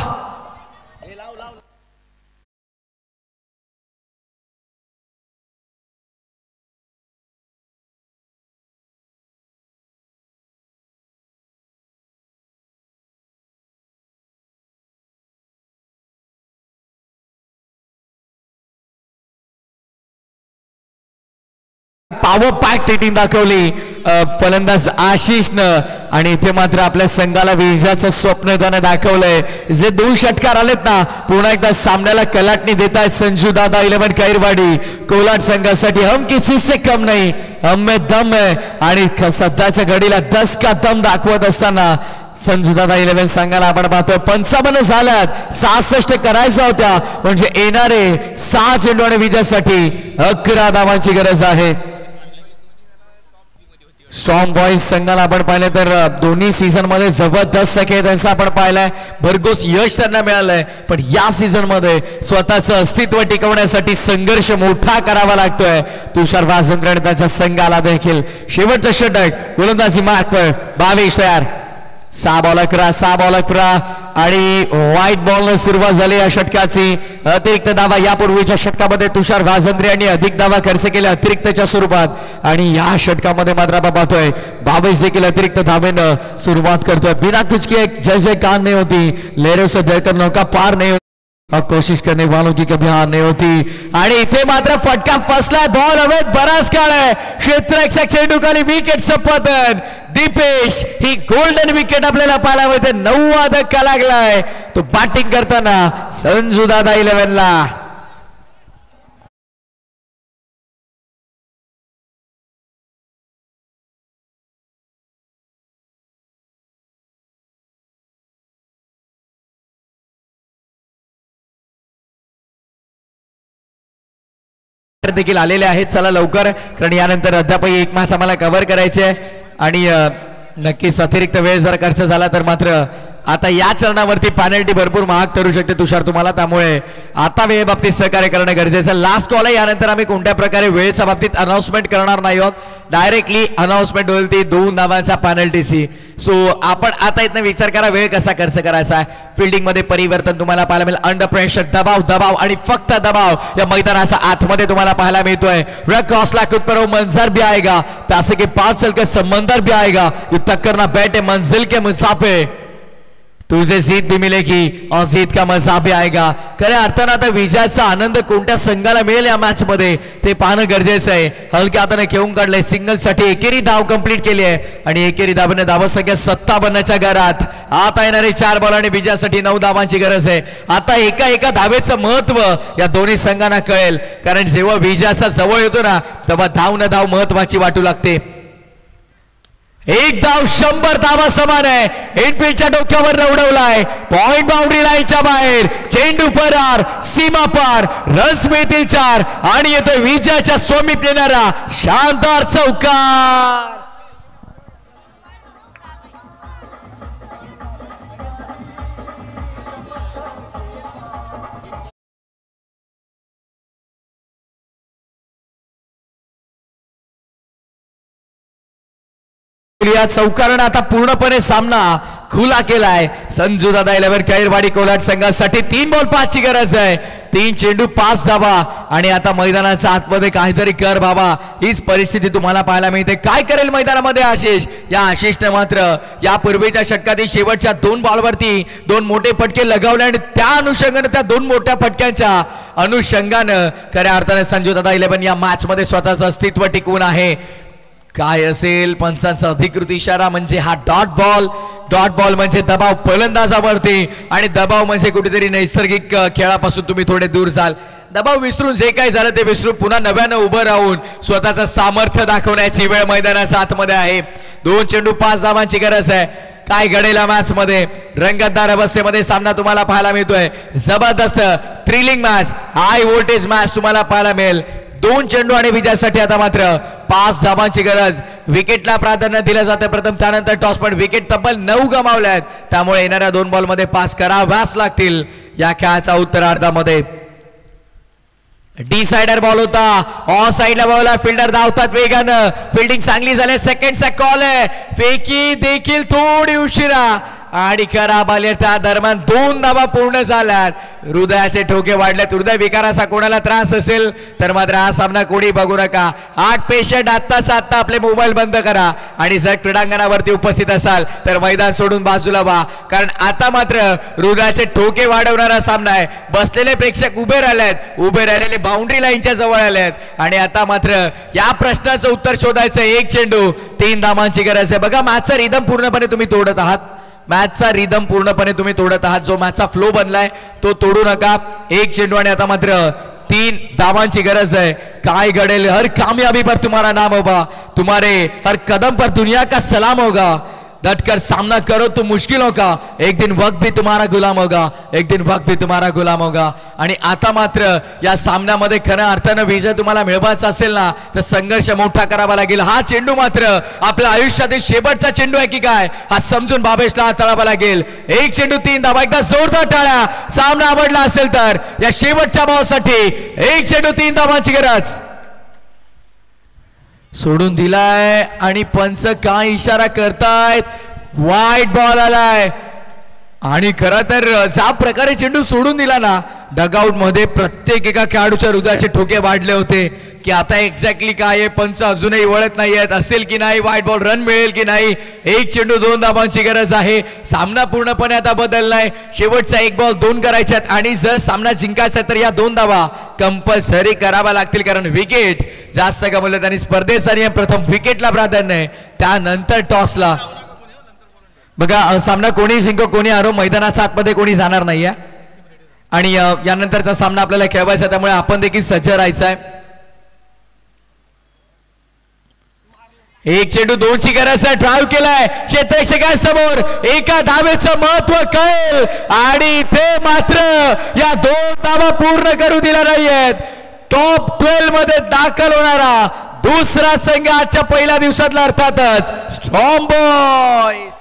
पॉवर पॅक हिटिंग दाखवली फलंदाज आशिषनं आणि इथे मात्र आपल्या संघाला विजयाचं स्वप्न त्यानं दाखवलंय. जे 2 षटकार आलेत ना, पुन्हा एकदा सामन्याला कलाटणी देत आहेत संजू दादा 11 कैरवाडी कोलाट संघासाठी. हम किसी से कम नहीं, हम में दम है. आणि सध्याच्या घडीला 10 का दम दाखवत असताना संजू दादा 11 संघाला आपण पाहतोय 55 झाल्यात. 66 करायच्या होत्या, म्हणजे येणारे 6 चेंडू आणि विजयासाठी 11 धावांची गरज आहे. स्ट्रॉंग बॉईज संघाला आपण पाहिलं तर दोन्ही सीझन मध्ये जबरदस्त खेळ त्यांचा आपण पाहिलाय. भरघोस यश त्यांना मिळालंय, पण या सीझन मध्ये स्वतःचं अस्तित्व टिकवण्यासाठी संघर्ष मोठा करावा लागतोय तुषार वाजंत्रे आणि त्याच्या संघाला देखील. शेवटचं षटक गोलंदाजी मार्कवर 22 तयार. 6 बॉल 11 आणि व्हाईट बॉल सुरुवात झाली या षटकाची. अतिरिक्त धावा यापूर्वीच्या षटकामध्ये तुषार वाजंत्रे यांनी अधिक धावा खर्च केल्या अतिरिक्तच्या स्वरूपात, आणि या षटकामध्ये मात्र आपण पाहतोय 22 देखील अतिरिक्त धावेनं सुरुवात करतोय. बिना कुछ के जय जयकार नहीं होती, लहरों से डरकर नौका पार नहीं, कोशिश करने वालों की कभी हार नहीं होती. आणि इथे मात्र फटका फसलाय. बॉल हवेत बराच काळ आहे. क्षेत्ररक्षक चेंडू खाली विकेट संपादन. दीपेश ही गोल्डन विकेट आपल्याला पाहायला मिळते. 9वा धक्का लागलाय तो बॅटिंग करताना संजू दादा 11ला. देखील आलेले आहेत. चला लवकर, कारण यानंतर अद्यापही एक मॅच आम्हाला कव्हर करायची आहे आणि नक्कीच अतिरिक्त वेळ जर खर्च झाला तर मात्र आता या चरणावरती पेनल्टी भरपूर महाग ठरू शकते तुषार तुम्हाला. त्यामुळे आता वेळे बाबतीत सहकार्य करणं गरजेचं आहे. लास्ट कॉल आहे, यानंतर आम्ही कोणत्या प्रकारे वेळेच्या बाबतीत अनाउन्समेंट करणार नाही आहोत. डायरेक्टली अनाउन्समेंट होईल ती 2 धावांच्या पेनल्टीची. सो आपण आता इथनं विचार करा वेळ कसा खर्च करायचा आहे. फिल्डिंग मध्ये परिवर्तन तुम्हाला पाहायला मिळेल. अंडर प्रेशर दबाव आणि फक्त दबाव या मैदानाचा आतमध्ये तुम्हाला पाहायला मिळतोय. रेड क्रॉस ला खुद पर मंजर भी आएगा, पैसे के 5 चल के समंदर भी आएगा. ये टक्कर ना बैठे मंजिल के मुसाफिर, तुझे जीत भी मिलेगी और जीत का मजा भी आएगा. खऱ्या अर्थानं आता विजयाचा आनंद कोणत्या संघाला मिळेल या मॅच मध्ये ते पाहणं गरजेचं आहे. हलक्या हाताने खेळून काढलंय. सिंगल साठी एकेरी धाव कंप्लीट केली आहे आणि एकेरी धावेने धावा संख्या 57च्या घरात. आता येणारे 4 बॉल आणि विजयासाठी 9 धावांची गरज आहे. आता एका धावेचं महत्व या दोन्ही संघांना कळेल, कारण जेव्हा विजयाचा जवळ येतो ना तेव्हा धाव न धाव महत्वाची वाटू लागते. एक धाव 100 धावा समान आहे. इनफिल्डच्या डोक्यावर उडवलाय. पॉइंट बाउंड्री लाईनच्या बाहेर. चेंडू परार, सीमा पार, रन्स मिळतील 4 आणि येतो विजयाच्या समीप येणारा शानदार चौकार. या चौकारानं आता पूर्णपणे सामना खुला केलाय. संजू दादा 11 कैरवाडी कोलाड संघासाठी 3 बॉल 5 ची गरज आहे. 3 चेंडू 5 धावा आणि आता मैदानाच्या आतमध्ये काहीतरी कर बाबा. हीच परिस्थिती तुम्हाला पाहायला मिळते. काय करेल मैदानामध्ये आशिष? या आशिषने मात्र या पूर्वीच्या षटकातील शेवटच्या 2 बॉलवरती 2 मोठे फटके लगावले आणि त्या अनुषंगाने त्या 2 मोठ्या फटक्यांच्या अनुषंगानं खऱ्या अर्थाने संजू दादा 11 या मॅच मध्ये स्वतःचं अस्तित्व टिकवून आहे. काय असेल पंचांचा अधिकृत इशारा म्हणजे हा डॉट बॉल. डॉट बॉल म्हणजे दबाव फलंदाजावरती आणि दबाव म्हणजे कुठेतरी नैसर्गिक खेळापासून तुम्ही थोडे दूर जाल. दबाव विसरून जे काही झालं ते विसरून पुन्हा नव्यानं उभं राहून स्वतःचं सामर्थ्य दाखवण्याची वेळ मैदानाच्या आतमध्ये आहे. 2 चेंडू 5 धावांची गरज आहे. काय घडेल मॅच मध्ये? रंगतदार अवस्थेमध्ये सामना तुम्हाला पाहायला मिळतोय. जबरदस्त thrilling match, high voltage match तुम्हाला पाहायला मिळेल. 2 चेंडू आणि विजयासाठी आता मात्र 5 धावांची गरज. विकेटला प्राधान्य दिलं जातं प्रथम, त्यानंतर टॉस. पण विकेट तब्बल 9 गमावल्यात, त्यामुळे येणाऱ्या 2 बॉलमध्ये 5 कराव्याच लागतील या खेळाच्या उत्तरार्धामध्ये. डिसायडर बॉल होता. ऑफ साइडला बॉलला फिल्डर धावतात वेगानं. फिल्डिंग चांगली झाली. सेकंडचा कॉल आहे. फेकी देखील थोडी उशिरा आणि खराब आले. त्या दरम्यान 2 धावा पूर्ण झाल्यात. हृदयाचे ठोके वाढलेत. हृदय विकाराचा कोणाला त्रास असेल तर मात्र हा सामना कोणी बघू नका. 8 पेशंट आत्ता आपले मोबाईल बंद करा आणि जर क्रीडांगणावरती उपस्थित असाल तर मैदान सोडून बाजूला व्हा, कारण आता मात्र हृदयाचे ठोके वाढवणारा सामना आहे. बसलेले प्रेक्षक उभे राहिलेले बाउंड्री लाईनच्या जवळ आलेत आणि आता मात्र या प्रश्नाचं उत्तर शोधायचं. 1 चेंडू 3 धावांची गरज आहे. बघा मॅचचा रिदम पूर्णपणे तुम्ही तोडत आहात. मॅचचा रिदम पूर्णपणे तुम्ही तोडत आहात. जो मॅचचा फ्लो बनलाय तो तोडू नका. 1 चेंडू आणि आता मात्र 3 धावांची गरज है। काय घडेल, हर कामयाबी पर तुम्हारा नाम होगा, तुम्हारे हर कदम पर दुनिया का सलाम होगा। डटकर सामना करो तो मुश्किलों का, एक दिन वक्त भी तुम्हारा गुलाम होगा, एक दिन वक्त भी तुम्हारा गुलाम होगा। आणि आता मात्र या सामन्यामध्ये खऱ्या अर्थाने विजय तुम्हाला मिळवायचा असेल ना तर संघर्ष मोठा करावा लागेल। हा चेंडू मात्र आपल्या आयुष्यातील शेवटचा चेंडू आहे की काय हा समजून बाबेशला हाताळावा लागेल। एक चेंडू 3 धावा, एकदा जोरदार टाळ्या। सामना आवडला असेल तर या शेवटच्या बॉलसाठी एक चेंडू 3 धावांची गरज। सोडून दिलाय आणि पंच काय इशारा करतायत, वाईट बॉल आलाय। आणि खरं तर ज्या प्रकारे चेंडू सोडून दिला ना डगआउट मध्ये प्रत्येक एका खेळाडूच्या हृदयाचे ठोके वाढले होते की आता एक्झॅक्टली काय आहे, पंच अजूनही वळत नाहीयेत, असेल की नाही वाईट बॉल, रन मिळेल की नाही। एक चेंडू 2 धावांची गरज आहे। सामना पूर्णपणे आता बदललाय, शेवटचा 1 बॉल 2 करायचे आहेत आणि जर सामना जिंकायचा तर या 2 धावा कंपल्सरी करावा लागतील, कारण विकेट जास्त गमावले आणि स्पर्धेचा नियम प्रथम विकेटला प्राधान्य आहे, त्यानंतर टॉसला। बघा सामना कोणी जिंको कोणी हारो, मैदानाच्या आतमध्ये कोणी जाणार नाहीये आणि यानंतरचा सामना आपल्याला खेळवायचा, त्यामुळे आपण देखील सज्ज राहायचं आहे। एक चेंडू 2 ची गरज आहे, ड्राइव्ह केलाय क्षेत्ररक्षकांसमोर, एका धावेचं महत्व कळेल आणि इथे मात्र या 2 धावा पूर्ण करू दिल्या नाहीयेत। टॉप 12 मध्ये दाखल होणारा दुसरा संघ आजच्या पहिल्या दिवसातला अर्थातच स्ट्रॉंग बॉयज।